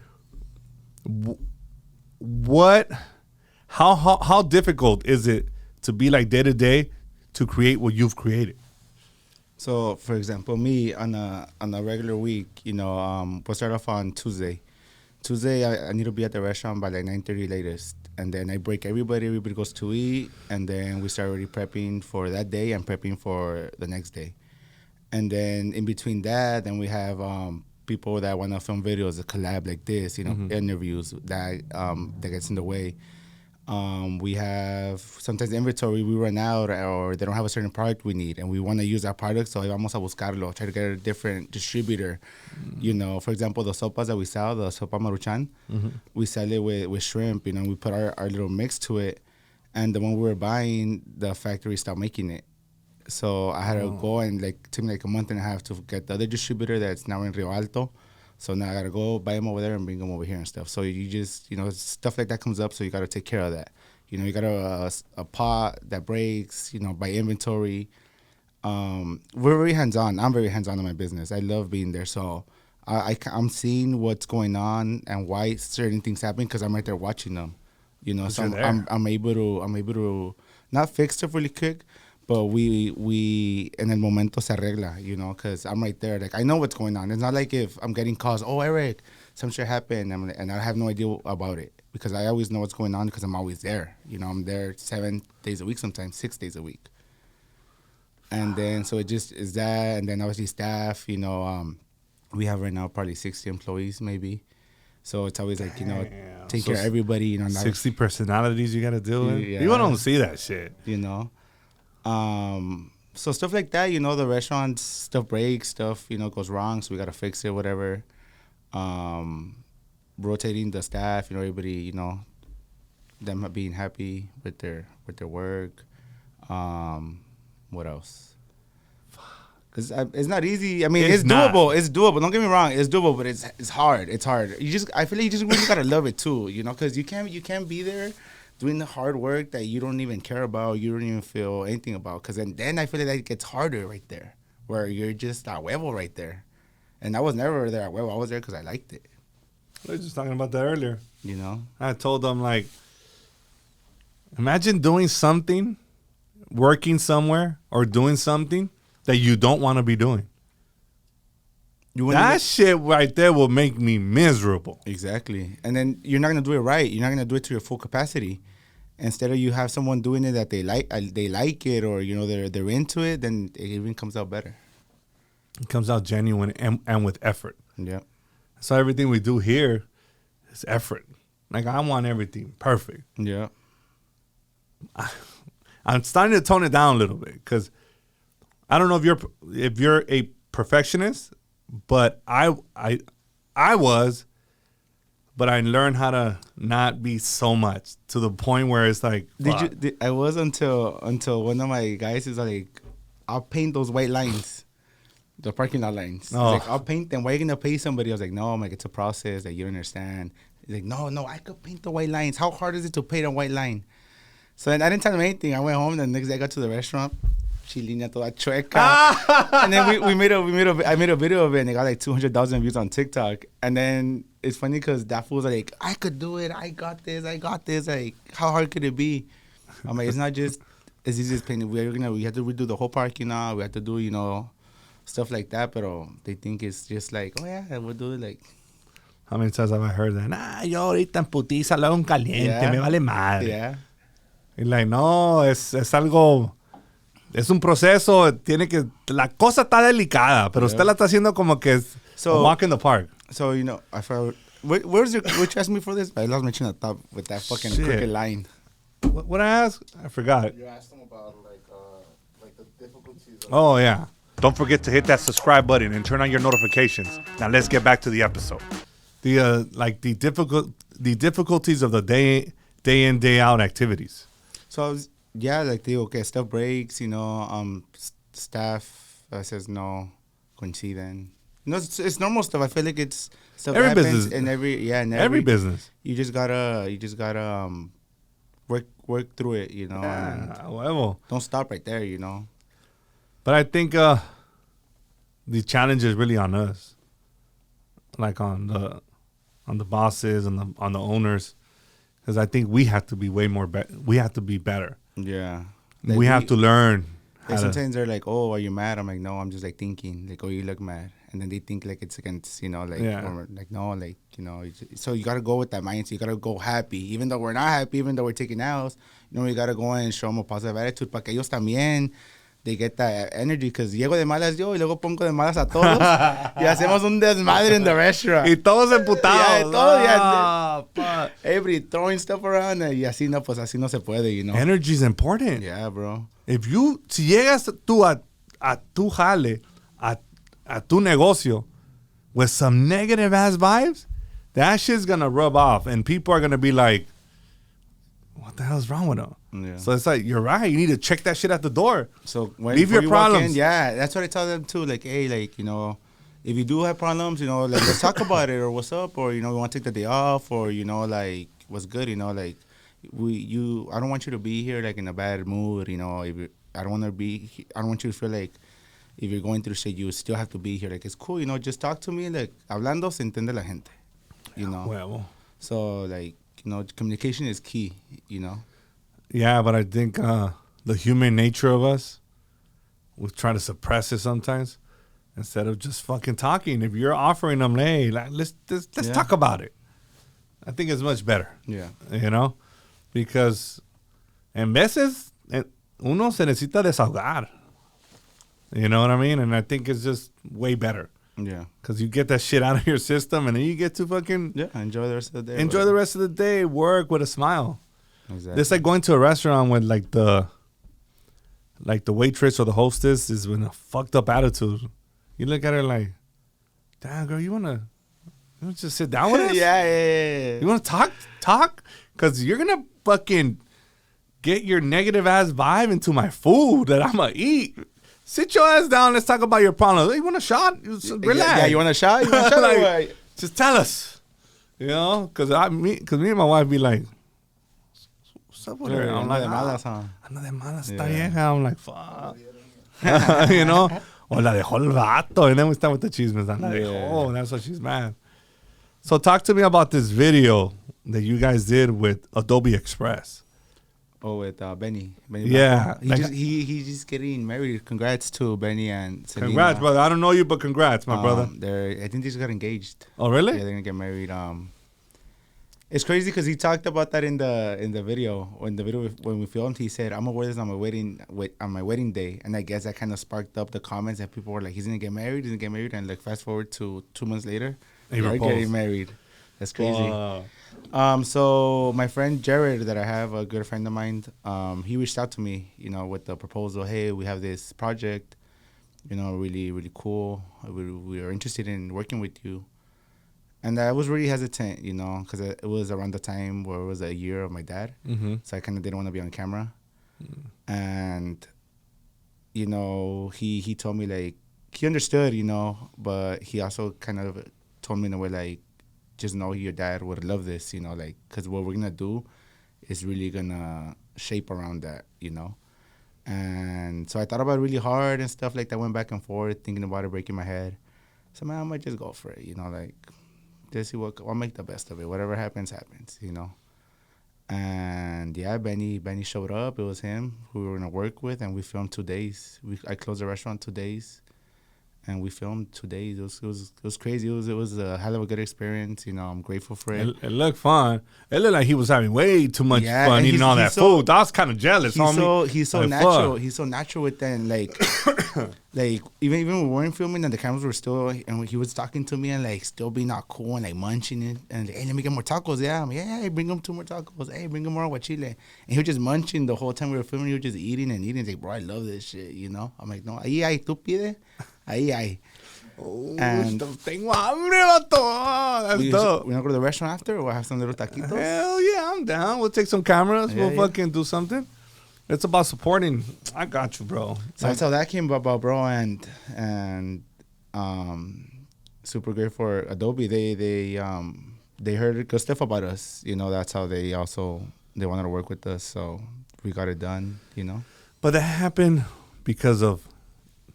how difficult is it to be, like, day-to-day to create what you've created? So, for example, me on a regular week, you know, we'll start off on Tuesday. Tuesday, I need to be at the restaurant by like 9:30 latest. And then I break everybody. Everybody goes to eat. And then we start already prepping for that day and prepping for the next day. And then in between that, then we have people that want to film videos, a collab like this, you know, interviews that gets in the way. We have sometimes inventory, we run out or they don't have a certain product we need and we want to use that product, so vamos a buscarlo, try to get a different distributor. You know, for example, the sopas that we sell, the sopa maruchan, we sell it with shrimp, you know, we put our little mix to it, and the one we were buying, the factory stopped making it. So I had to go and like, it took me like a month and a half to get the other distributor that's now in Rio Alto. So now I got to go buy them over there and bring them over here and stuff. So you just, you know, stuff like that comes up, so you got to take care of that. You know, you got a pot that breaks, you know, buy inventory. We're very hands-on. I'm very hands-on in my business. I love being there. So I'm seeing what's going on and why certain things happen because I'm right there watching them. You know, so I'm able to not fix stuff really quick, but we en el momento se arregla, you know, because I'm right there. Like, I know what's going on. It's not like if I'm getting calls, oh, Erik, some shit happened, and I have no idea about it because I always know what's going on because I'm always there. You know, I'm there 7 days a week, sometimes 6 days a week. And then, so it just is that, and then obviously staff, you know, we have right now probably 60 employees maybe. So it's always like, you know, take care of everybody, you know. 60 personalities you got to deal with? Yeah. People don't see that shit. You know. So stuff like that, you know, the restaurants, stuff breaks, stuff, you know, goes wrong, so we got to fix it, whatever. Rotating the staff, you know, everybody, you know, them being happy with their work. What else? It's not easy. I mean, it's doable. It's doable. Don't get me wrong. It's doable, but it's hard. It's hard. I feel like you just really gotta love it too, you know, because you can't be there doing the hard work that you don't even care about, you don't even feel anything about, because then I feel like that gets harder right there, where you're just at huevo right there. And I was never there at huevo. I was there because I liked it. We were just talking about that earlier. You know? I told them, like, imagine doing something, working somewhere, or doing something that you don't want to be doing. That shit right there will make me miserable. Exactly. And then you're not going to do it right. You're not going to do it to your full capacity. Instead of you have someone doing it that they like it, or, you know, they're into it, then it even comes out better. It comes out genuine and with effort. Yeah. So everything we do here is effort. Like, I want everything perfect. Yeah. I'm starting to tone it down a little bit because I don't know if you're a perfectionist, but I was, but I learned how to not be so much to the point where it's like, I was until one of my guys is like, I'll paint those white lines, the parking lot lines. He's like, I'll paint them. Why are you gonna pay somebody? I was like, no, I'm like, it's a process that you don't understand. He's like, no, I could paint the white lines. How hard is it to paint a white line? So then I didn't tell him anything. I went home. The next day I got to the restaurant. Chilina toda chueca. And then I made a video of it, and it got like 200,000 views on TikTok. And then it's funny because that fool's like, I could do it. I got this. Like, how hard could it be? I'm like, it's not just as easy as painting. We have to redo the whole parking lot. We have to do, stuff like that. But they think it's just like, oh yeah, we'll do it like. How many times have I heard that? Nah, yo ahorita en putiza lo hago en caliente, me vale madre. Yeah. Y like, no, es algo, es un proceso, la cosa está delicada, pero usted la está haciendo como que es a walk in the park. So, I forgot, what you asked me for this? I lost my train of thought with that fucking crooked line. What I asked? I forgot. You asked them about like the difficulties. Oh, yeah. Don't forget to hit that subscribe button and turn on your notifications. Now let's get back to the episode. The difficulties of the day in, day out activities. So okay, stuff breaks, staff says no, coinciden. It's normal stuff. I feel like it's stuff every happens business in every business. You just gotta work through it, and don't stop right there, But I think the challenge is really on us, like on the bosses and on the owners. Because I think we have to be way more we have to be better. Yeah. Like we have to learn. Sometimes they're like, oh, are you mad? I'm like, no, I'm just like thinking. Like, oh, you look mad. And then they think like it's against, like, no, like, so you got to go with that mindset. You got to go happy. Even though we're not happy, even though we're taking L's, you got to go in and show them a positive attitude para que ellos también, they get that energy. Because llego de malas yo y luego pongo de malas a todos. Y hacemos un desmadre in the restaurant. Y todos emputados. Everybody throwing stuff around. Y así no, pues así no se puede, Energy is important. Yeah, bro. Si llegas tú a tu jale, a tu negocio with some negative ass vibes, that shit's gonna rub off and people are gonna be like, what the hell's wrong with them? Yeah. So it's like, you're right. You need to check that shit at the door. So leave your problems. That's what I tell them too. Like, hey, like, if you do have problems, like, let's talk about it, or what's up, or, we want to take the day off, or, like, what's good, like, I don't want you to be here, like, in a bad mood, I don't want you to feel like if you're going through shit, you still have to be here. Like, it's cool, just talk to me, like, hablando se entiende la gente, Well. So, like, communication is key, Yeah, but I think the human nature of us, we try to suppress it sometimes instead of just fucking talking. If you're offering them, hey, like, let's talk about it. I think it's much better. Yeah. Because en veces uno se necesita desahogar. You know what I mean? And I think it's just way better. Yeah. Because you get that shit out of your system and then you get to fucking... Yeah, enjoy the rest of the day. Enjoy the rest of the day. Work with a smile. Exactly. It's like going to a restaurant with like the waitress or the hostess is with a fucked up attitude. You look at her like, damn, girl, you wanna just sit down with us? Yeah. You wanna talk? Because you're gonna fucking get your negative ass vibe into my food that I'm gonna eat. Sit your ass down. Let's talk about your problems. Hey, you want a shot? Relax. Yeah, you want a shot? Like, just tell us. Because me and my wife be like, what's up with her? I'm like, de malas, huh? Anda de malas esta vieja. I'm like, fuck. O la dejó el vato. And then we start with the chismes. I'm like, oh, that's why she's mad. So talk to me about this video that you guys did with Adobe Express. Oh, with Benny. Yeah. He's just getting married. Congrats to Benny and Selena. Congrats, brother. I don't know you, but congrats, my brother. I think they just got engaged. Oh, really? Yeah, they're going to get married It's crazy because he talked about that in the video. When we filmed, he said, "I'm gonna wear this on my wedding day," and I guess that kind of sparked up the comments that people were like, "He's gonna get married. He's gonna get married," and like fast forward to 2 months later, He they're proposed. getting married. That's crazy. Wow. So my friend Jared, that I have, a good friend of mine, he reached out to me, with the proposal. Hey, we have this project, really, really cool. We are interested in working with you. And I was really hesitant, because it was around the time where it was a year of my dad. Mm-hmm. So I kind of didn't want to be on camera. And, he told me, like, he understood, but he also kind of told me in a way, like, just know your dad would love this, because what we're going to do is really going to shape around that, And so I thought about it really hard and stuff like that, went back and forth, thinking about it, breaking my head. So, man, I might just go for it, just see I'll make the best of it. Whatever happens, happens, And, yeah, Benny showed up. It was him who we were going to work with, and we filmed 2 days. I closed the restaurant 2 days. And we filmed 2 days. It was crazy. It was a hell of a good experience. I'm grateful for it. It looked fun. It looked like he was having way too much Yeah, fun and eating all that food. I was kind of jealous, homie. He's so Like, natural. fuck. He's so natural with that. And like even when we weren't filming and the cameras were still, and he was talking to me and like still being all cool and like munching it and like, hey, let me get more tacos. Yeah, I'm like, hey, bring him 2 more tacos. Hey, bring him more aguachile. And he was just munching the whole time we were filming. He was just eating and eating. He's like, bro, I love this shit. I'm like, no, ahí, tú pide, ahí. And tengo hambre, vato. That's we dope. gonna go to the restaurant after, or we'll have some little taquitos. Hell yeah, I'm down. We'll take some cameras. Yeah, We'll fucking do something. It's about supporting. I got you, bro. So that's how that came about, bro. And super great for Adobe. They heard good stuff about us. That's how they wanted to work with us. So we got it done. But that happened because of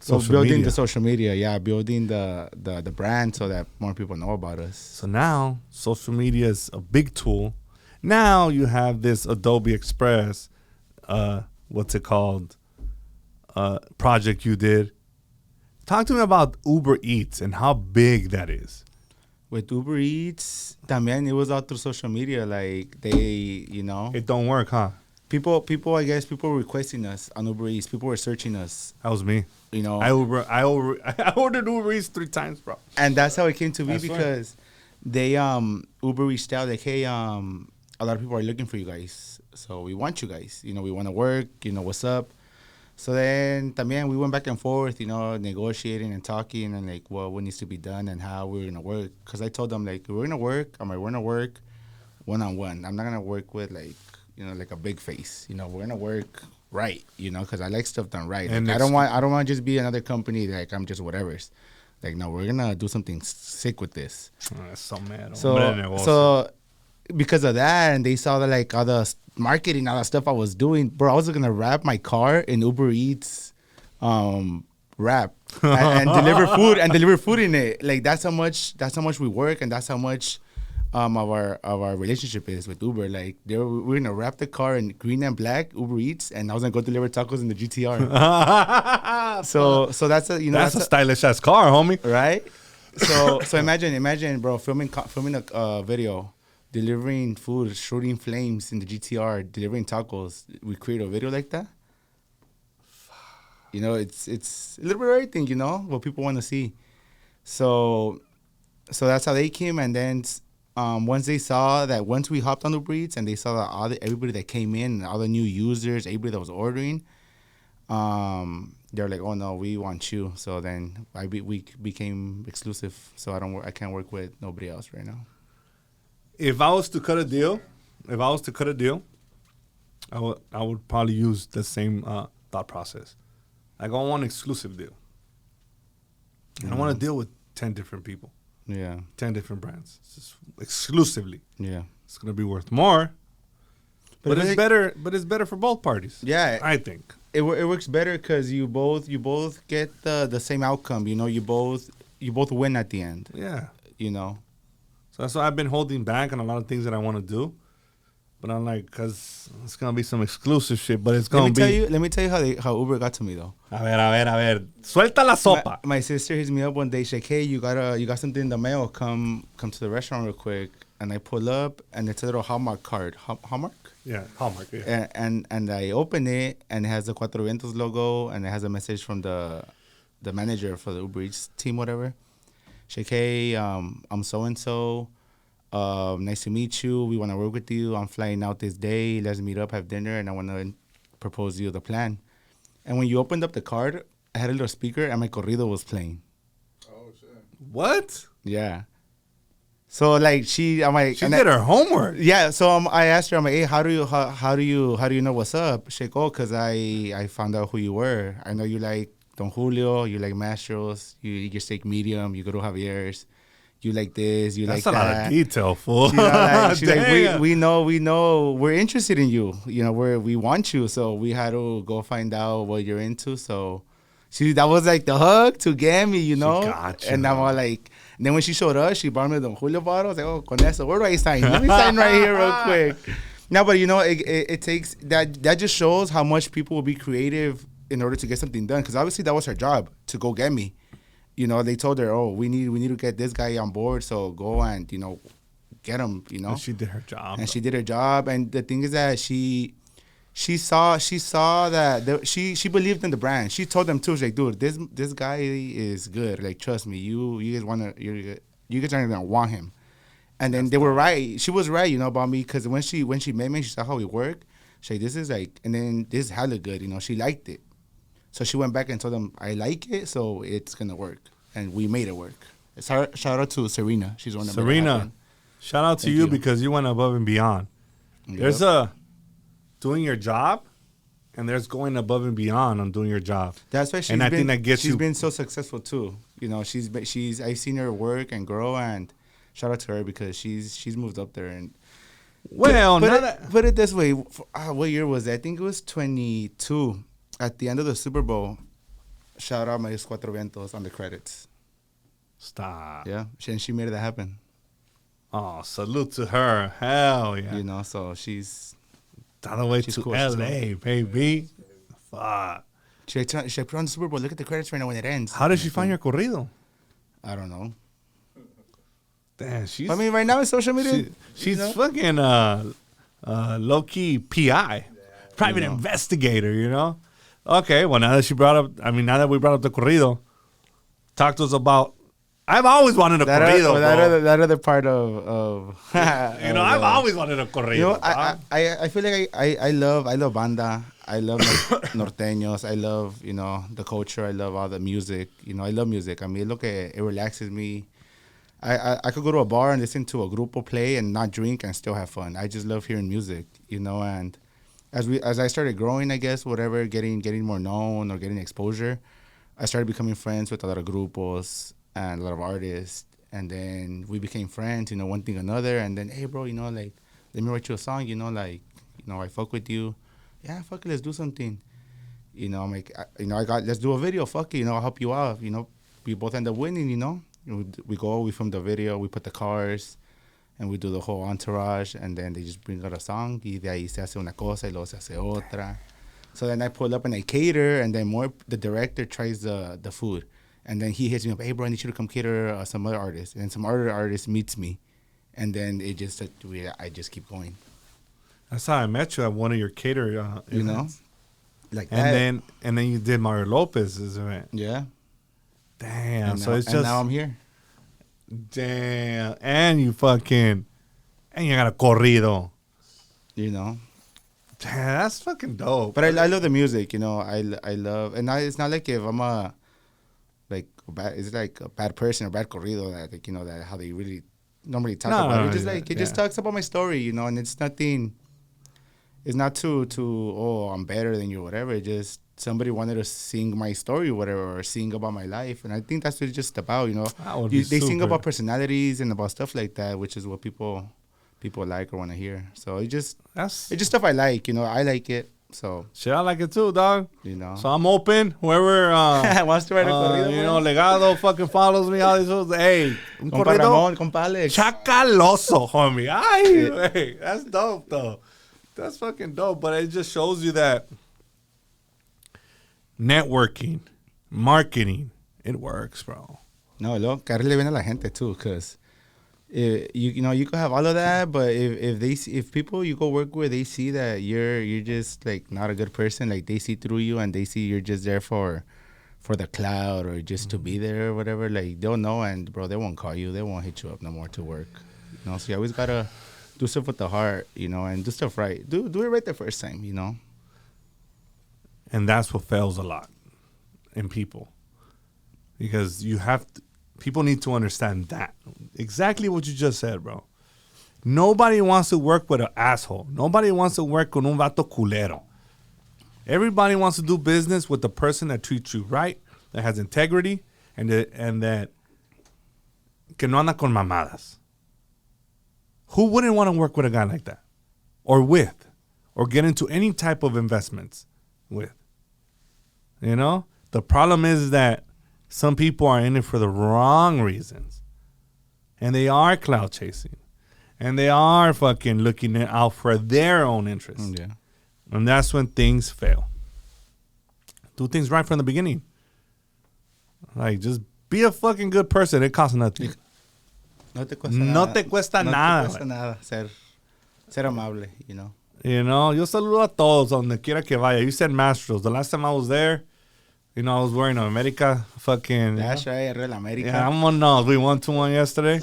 social building media. the social media, building the brand so that more people know about us. So now social media is a big tool. Now you have this Adobe Express, what's it called? Project you did. Talk to me about Uber Eats and how big that is. With Uber Eats, también it was all through social media. Like they, It don't work, huh? people, I guess people were requesting us on Uber Eats. People were searching us. That was me. I ordered Uber Eats 3 times, bro. And that's how it came to be, That's because they Uber reached out like, hey, a lot of people are looking for you guys, so we want you guys. We want to work. What's up? So then, también we went back and forth, negotiating and talking and like what needs to be done and how we're gonna work. Because I told them like we're gonna work. We're gonna work one-on-one. I'm not gonna work with like like a big face. We're gonna work right. Because I like stuff done right. And like, I don't want to just be another company like I'm just whatever's. Like, no, we're gonna do something sick with this. That's so mad. So because of that, and they saw that like all the marketing, all the stuff I was doing, bro, I was gonna wrap my car in Uber Eats wrap and deliver food in it. Like that's how much we work, and that's how much our relationship is with Uber. Like we're gonna wrap the car in green and black Uber Eats, and I was gonna go deliver tacos in the GTR. so that's that's a stylish ass car, homie. Right? So imagine, bro, filming a video, delivering food, shooting flames in the GTR, delivering tacos. We create a video like that. It's a little bit of everything, what people want to see. So that's how they came, and then once they saw that, once we hopped on Uber Eats and they saw that everybody that came in, all the new users, everybody that was ordering, they're like, oh no, we want you. So then we became exclusive. So I can't work with nobody else right now. If I was to cut a deal, I would probably use the same thought process. Like, I want an exclusive deal. I don't want to deal with 10 different people. Yeah. 10 different brands. It's just exclusively. Yeah. It's going to be worth more. But it's better. But it's better for both parties. Yeah. I think. It works better because you both get the same outcome. You both win at the end. Yeah. So that's why I've been holding back on a lot of things that I want to do. But I'm like, because it's going to be some exclusive shit, but it's going to be... Let me tell you how Uber got to me, though. A ver. Suelta la sopa. My sister hits me up one day. She's like, hey, you got something in the mail. Come to the restaurant real quick. and I pull up, and it's a little Hallmark card. Hallmark? Yeah, Hallmark. Yeah. And I open it, and it has the 4vientos logo, and it has a message from the manager for the Uber Eats team, whatever. She's like, hey, I'm so-and-so. Nice to meet you. We want to work with you. I'm flying out this day. Let's meet up, have dinner, and I want to propose you the plan. And when you opened up the card, I had a little speaker, and my corrido was playing. Oh, shit. What? Yeah. So like I'm like, She did her homework. Yeah. So I asked her, I'm like, hey, how do you know what's up? She's like, oh, cause I found out who you were. I know you like Don Julio, you like Mastros, you eat your steak medium, you go to Javier's, you like this, you That's like that. That's a lot of detail, fool. She's like, we know, we're interested in you. You know, we want you. So we had to go find out what you're into. So that was like the hug to get me, you know. Got you, and I'm all like, and then when she showed us, she brought me the Don Julio bottle. I was like, oh, con eso, where do I sign? Let me sign right here real quick. No, but you know, it takes that just shows how much people will be creative in order to get something done. Because obviously that was her job, to go get me. You know, they told her, oh, we need to get this guy on board, so go and, you know, get him, you know. And she did her job. And she did her job. And the thing is that she saw that she believed in the brand. She told them too, she's like, dude, this guy is good. Like, trust me, you guys are gonna want him. And then they were right. She was right, you know, about me, because when she met me, she saw how we work. She's like, this is like, and then this is hella good, you know. She liked it. So she went back and told them, I like it, so it's going to work. And we made it work. Shout out to Serena. She's one of them. Serena, shout out to you because you went above and beyond. Yep. There's doing your job, and there's going above and beyond on doing your job. That's why I think that gets she's been so successful too. You know, I've seen her work and grow, and shout out to her because she's moved up there. And well, put it this way, what year was it? I think it was 22. At the end of the Super Bowl, shout out my 4vientos on the credits. Stop. Yeah, and she made that happen. Oh, salute to her. Hell yeah. You know, so she's all the way to cool. LA, baby. Fuck. She put on the Super Bowl. Look at the credits right now when it ends. How did she find your corrido? I don't know. Damn, she's... I mean, right now in social media... She's fucking low-key PI. Private investigator, you know? Okay, well, now that we brought up the corrido, talk to us about... I've always wanted a corrido, bro. That other part of I've always wanted a corrido. You know, I feel like I love banda. I love like norteños. I love, you know, the culture. I love all the music. You know, I love music. I mean, look, it relaxes me. I could go to a bar and listen to a grupo play and not drink and still have fun. I just love hearing music, you know, and as I started growing, I guess, whatever, getting more known or getting exposure, I started becoming friends with a lot of grupos and a lot of artists. And then we became friends, you know, one thing another. And then, hey, bro, you know, like, let me write you a song, you know, like, you know, I fuck with you. Yeah, fuck it, let's do something. You know, I'm like, let's do a video, fuck it, you know, I'll help you out. You know, we both end up winning, you know. We film the video, we put the cars, and we do the whole entourage, and then they just bring out a song, y de ahí se hace una cosa, y luego se hace otra. So then I pull up and I cater, and then the director tries the food. And then he hits me up, hey, bro, I need you to come cater some other artist. And some other artist meets me. And then I just keep going. That's how I met you at one of your cater events. You know? Like that. And then you did Mario Lopez's event. Yeah. Damn. And now I'm here. Damn. And you got a corrido. You know? Damn, that's fucking dope. But I love the music, you know. I love, and it's not like if I'm it's like a bad person or bad corrido that, like, you know, that how they really normally talk about it. Just like, it just talks about my story, you know, and it's nothing, it's not too, oh, I'm better than you or whatever. It just, somebody wanted to sing my story or whatever, or sing about my life. And I think that's what it's just about, you know. They sing about personalities and about stuff like that, which is what people like or want to hear. So it's just stuff I like, you know. I like it. So shit, I like it too, dog. You know. So I'm open. Whoever wants to write a corrido, you know, Legado fucking follows me. All these, hey, un compa corrido. Ramon, compa Alex. Chacaloso, homie. Ay, hey, that's dope though. That's fucking dope. But it just shows you that networking, marketing, it works, bro. No, caerle bien a la gente too, because you could have all of that, but if people you go work with, they see that you're just like not a good person, like they see through you and they see you're just there for the cloud or just to be there or whatever, like they'll know, and bro, they won't call you, they won't hit you up no more to work. So you always gotta do stuff with the heart, and do stuff right. Do it right the first time, And that's what fails a lot in people, because people need to understand that exactly what you just said, bro. Nobody wants to work with an asshole. Nobody wants to work con un vato culero. Everybody wants to do business with the person that treats you right, that has integrity, and that que no anda con mamadas. Who wouldn't want to work with a guy like that? Or get into any type of investments with? The problem is that some people are in it for the wrong reasons. And they are cloud chasing. And they are fucking looking out for their own interests. Yeah. And that's when things fail. Do things right from the beginning. Like, just be a fucking good person. It costs nothing. No te cuesta nada. No te cuesta nada. No te cuesta nada ser amable, Yo saludo a todos donde quiera que vaya. You said Mastros. The last time I was there, I was wearing an America fucking... That's right, Real America. Yeah, vámonos. We won 2-1 yesterday.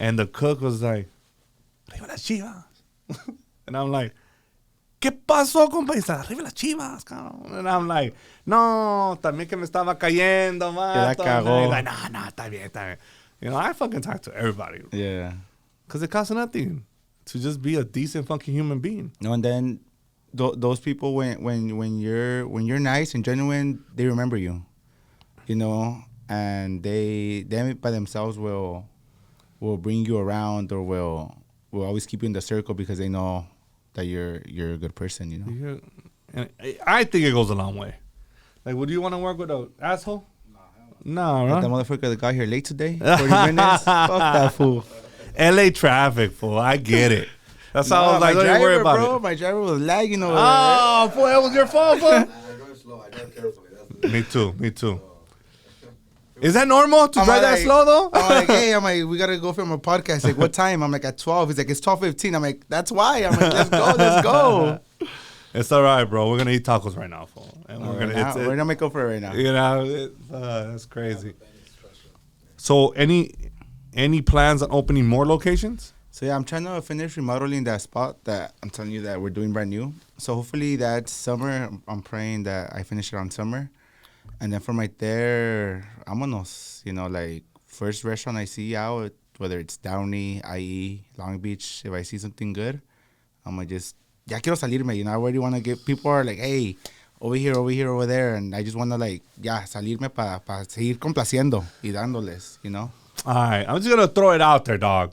And the cook was like, arriba las chivas. And I'm like, ¿qué pasó, compa? Y dice, arriba las chivas, cabrón. And I'm like, no, también que me estaba cayendo, man. Que la cagó. Like, no, está bien. I fucking talk to everybody. Yeah. Because it costs nothing to just be a decent fucking human being. No, and then those people, when you're nice and genuine, they remember you, and they by themselves will bring you around, or will always keep you in the circle because they know that you're a good person, And I think it goes a long way. Like, would you want to work with an asshole? No, Like right? the motherfucker that got here late today, 40 minutes. Fuck that fool. LA traffic, fool. I get it. That's how I was like, don't worry about it. My driver was lagging over Oh, fool, that was your fault, fool. I drive slow. I drive carefully. Me too. Is that normal to drive that slow, though? I'm like, we got to go film a podcast. Like, what time? I'm like, at 12. He's like, it's 12:15. I'm like, that's why. I'm like, let's go. It's all right, bro. We're going to eat tacos right now, fool. And We're going to make up for it right now. That's crazy. So, any plans on opening more locations? So, yeah, I'm trying to finish remodeling that spot that I'm telling you that we're doing brand new. So, hopefully that summer, I'm praying that I finish it on summer. And then from right there, vámonos. Like, first restaurant I see out, whether it's Downey, IE, Long Beach, if I see something good, I'm going to just, ya quiero salirme, I already want to get, people are like, hey, over here, over there. And I just want to, like, salirme para seguir complaciendo y dándoles, All right, I'm just going to throw it out there, dog.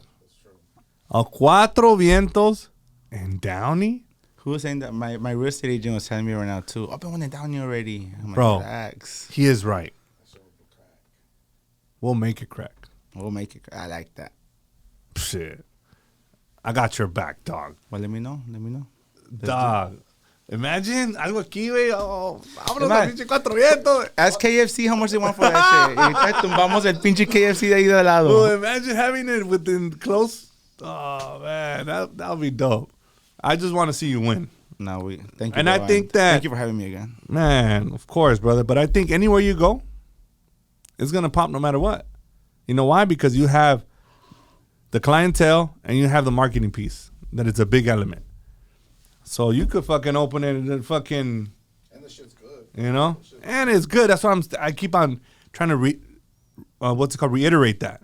A 4vientos and Downey? Who was saying that? My real estate agent was telling me right now, too. I've been wanting Downey already. I'm like, bro, relax. He is right. We'll make it crack. I like that. Shit. I got your back, dog. Well, let me know. Dog. Imagine algo aquí, güey. Oh, vámonos a pinche 4vientos. Ask KFC how much they want for that shit. Ahorita tumbamos el pinche KFC de ahí de lado. Well, imagine having it within close. Oh, man. That would be dope. I just want to see you win. No, thank you. And I think that... Thank you for having me again. Man, of course, brother. But I think anywhere you go, it's going to pop no matter what. You know why? Because you have the clientele and you have the marketing piece. That it's a big element. So you could fucking open it and fucking... And the shit's good. And it's good. That's why I keep on trying to reiterate that.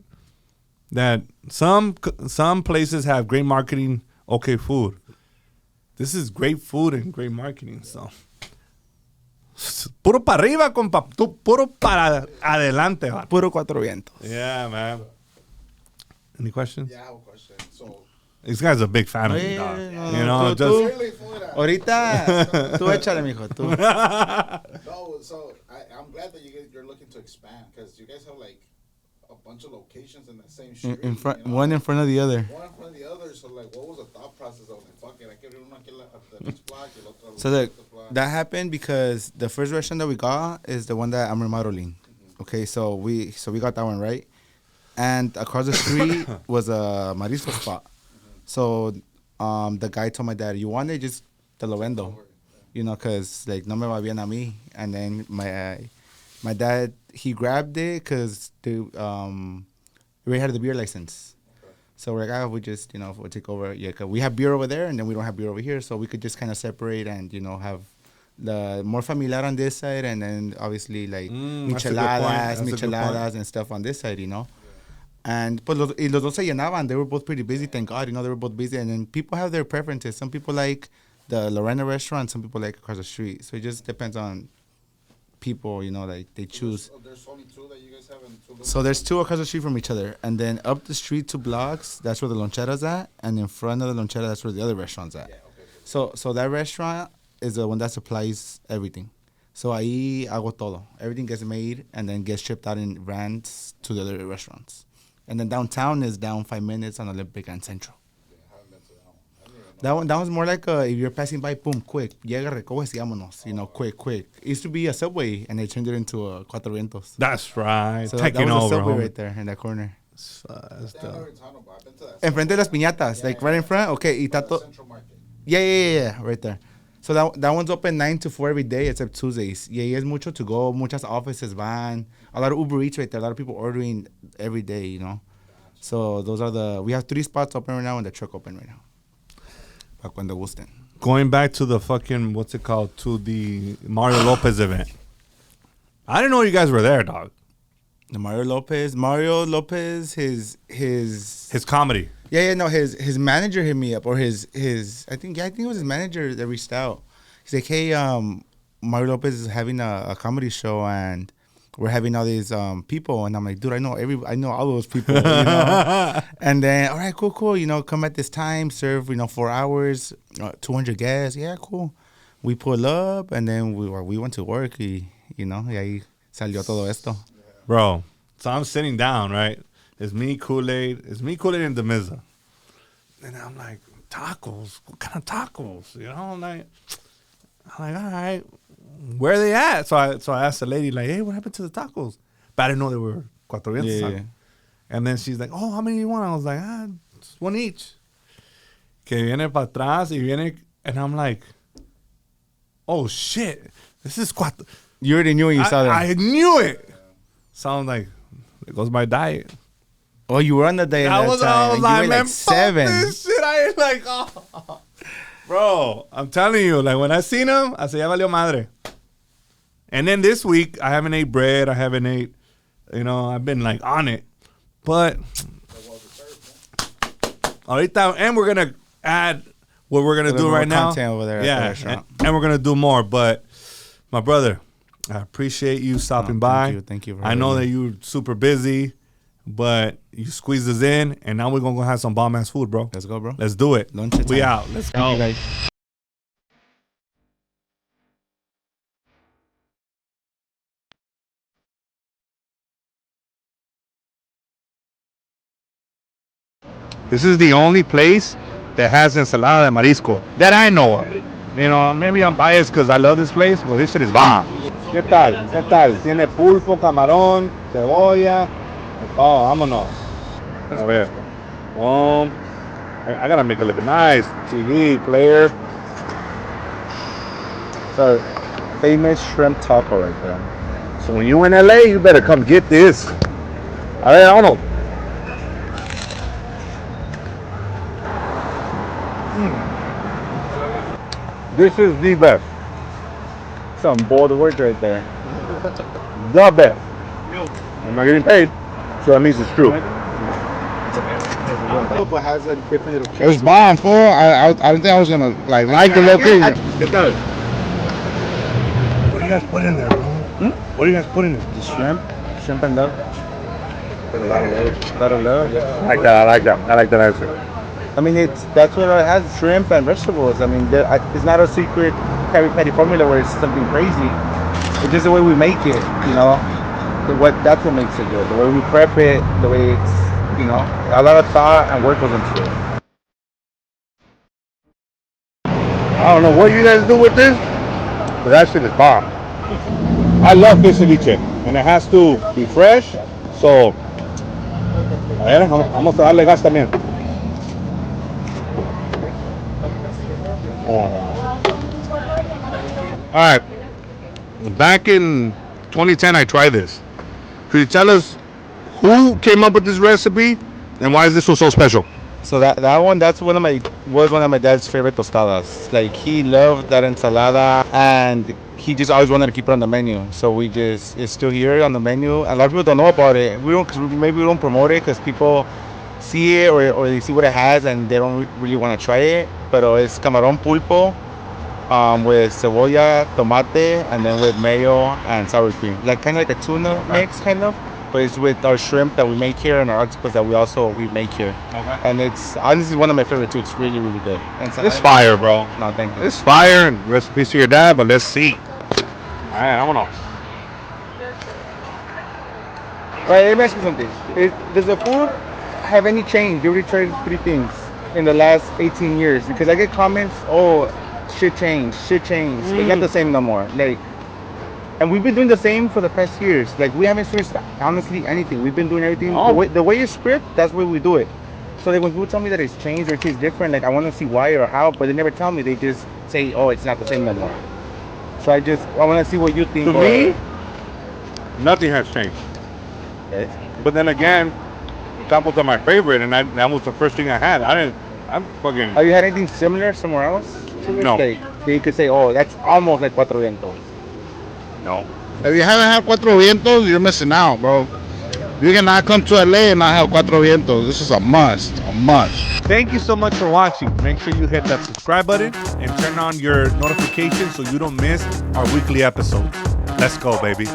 That some places have great marketing, okay food. This is great food and great marketing, so. Puro para arriba, compa. Puro para adelante. Man. Puro 4vientos. Yeah, man. Any questions? Yeah, I have a question. So, this guy's a big fan of me, dog. Ahorita, tú échale, mijo. Tú. No, so I'm glad that you're looking to expand, because you guys have like a bunch of locations in the same street. In front, one in front of the other. One in front of the other. So, like, what was the thought process of like, fuck it, I quiero uno aquí at the next block, el otro So that happened because the first restaurant that we got is the one that I'm remodeling. Okay, so we got that one right. And across the street was a marisco spot. So the guy told my dad, "You want it? Just te lo vendo." You know, because, like, no me va bien a mí. And then my dad, he grabbed it because we already had the beer license. So we're like, we just, we'll take over. Yeah, cause we have beer over there, and then we don't have beer over here. So we could just kind of separate and, have the more familiar on this side, and then obviously, like, micheladas and stuff on this side, And pues los dos se llenaban. They were both pretty busy, thank God. They were both busy. And then people have their preferences. Some people like the Lorena restaurant. Some people like across the street. So it just depends on people, like they choose. There's only two that you guys have in two. So there's two across the street from each other. And then up the street 2 blocks, that's where the lonchera's at. And in front of the lonchera, that's where the other restaurant's at. Yeah, okay. So that restaurant is the one that supplies everything. So ahí hago todo. Everything gets made and then gets shipped out in vans to the other restaurants. And then downtown is down 5 minutes on Olympic and Central. Yeah, I haven't been to that one. That one's more like if you're passing by, boom, quick. Llega, recoges y vámonos. Quick. It used to be a Subway, and they turned it into a 4vientos. That's right. So Taking that was over, a Subway homie. right there in that corner. I've been to that. Enfrente de las piñatas, right in front? Okay. Y tato. Central Market. Yeah, right there. So that one's open 9 to 4 every day except Tuesdays. Y ahí es mucho to go. Muchas offices van. A lot of Uber Eats right there. A lot of people ordering every day, So those are we have 3 spots open right now and the truck open right now. Para cuando gusten. Going back to the fucking, what's it called, to the Mario Lopez event. I didn't know you guys were there, dog. The Mario Lopez, his comedy. His manager hit me up, or his I think it was his manager that reached out. He's like, hey, Mario Lopez is having a comedy show and we're having all these people, and I'm like, dude, I know all those people, And then, all right, cool, come at this time, serve, 4 hours, 200 guests, yeah, cool. We pull up, and then we went to work, y ahí salió todo esto. Bro, so I'm sitting down, right? It's me, Kool-Aid, and Demiza. And I'm like, tacos? What kind of tacos? I'm like, all right, where are they at? So I asked the lady, like, hey, what happened to the tacos? But I didn't know they were 4vientos. Yeah. And then she's like, oh, how many do you want? I was like, just one each. Que viene para atrás y viene, and I'm like, oh, shit, this is cuatro. You already knew when you saw that. I knew it. So I'm like, there goes my diet. Oh, you were on the diet I that was time. like, you were man, like 7. fuck this shit. I ain't like, oh. Bro, I'm telling you, like, when I seen him, I said, ya valió madre. And then this week, I haven't ate bread. I haven't ate, I've been, like, on it. But, ahorita, and we're going to add what we're going to do right now. Content over there yeah, at the restaurant. And we're going to do more. But, my brother, I appreciate you stopping by. Thank you. I know that you're super busy, but you squeezed us in, and now we're going to go have some bomb-ass food, bro. Let's go, bro. Let's do it. Lunch time. We out. Let's go. Thank you, guys. This is the only place that has ensalada de marisco that I know of. Maybe I'm biased because I love this place, but this shit is bomb. ¿Qué tal? Tiene pulpo, camarón, cebolla. Oh, vámonos. A ver. I gotta make it look nice. TV, player. So, famous shrimp taco right there. So when you in LA, you better come get this. A ver, vámonos. This is the best. Some bold words right there. The best. I'm not getting paid, so that means it's true. But has a different little kick. It's bomb, fool. I didn't think I was gonna like the location. It does. What do you guys put in there, bro? What do you guys put in there? The shrimp and love. A lot of love. I like that answer. I mean, that's what it has, shrimp and vegetables. I mean, it's not a secret patty formula where it's something crazy. It's just the way we make it, That's what makes it good. The way we prep it, the way it's, a lot of thought and work goes into it. I don't know what you guys do with this, but that shit is bomb. I love fish ceviche, and it has to be fresh. So A ver, vamos a darle gas también. All right. Back in 2010, I tried this. Could you tell us who came up with this recipe and why is this one so special? So that's one of my dad's favorite tostadas. Like he loved that ensalada, and he just always wanted to keep it on the menu. So it's still here on the menu. A lot of people don't know about it. Maybe we don't promote it because people see it or they see what it has and they don't really want to try it. But it's camarón pulpo with cebolla, tomate, and then with mayo and sour cream. Like kind of like a tuna mix, kind of. But it's with our shrimp that we make here and our octopus that we make here. Okay. And it's honestly one of my favorite too. It's really, really good. And so It's fire, bro. No, thank you. It's fire and recipes to your dad, but let's see. All right, vámonos. Right, let me ask you something. Does the food have any change? You already tried 3 things in the last 18 years. Because I get comments, oh, shit changed. It's not the same no more. Like, and we've been doing the same for the past years. Like, we haven't switched honestly anything. We've been doing everything the way you script. That's where we do it. So like when people tell me that it's changed or it tastes different, like I want to see why or how, but they never tell me. They just say, oh, it's not the same no more. So I want to see what you think. To me, nothing has changed. Yes. But then again, tacos are my favorite, and that was the first thing I had. I'm fucking. Have you had anything similar somewhere else? No. Like, so you could say, oh, that's almost like 4vientos. No. If you haven't had 4vientos, you're missing out, bro. You cannot come to LA and not have 4vientos. This is a must. Thank you so much for watching. Make sure you hit that subscribe button and turn on your notifications so you don't miss our weekly episodes. Let's go, baby.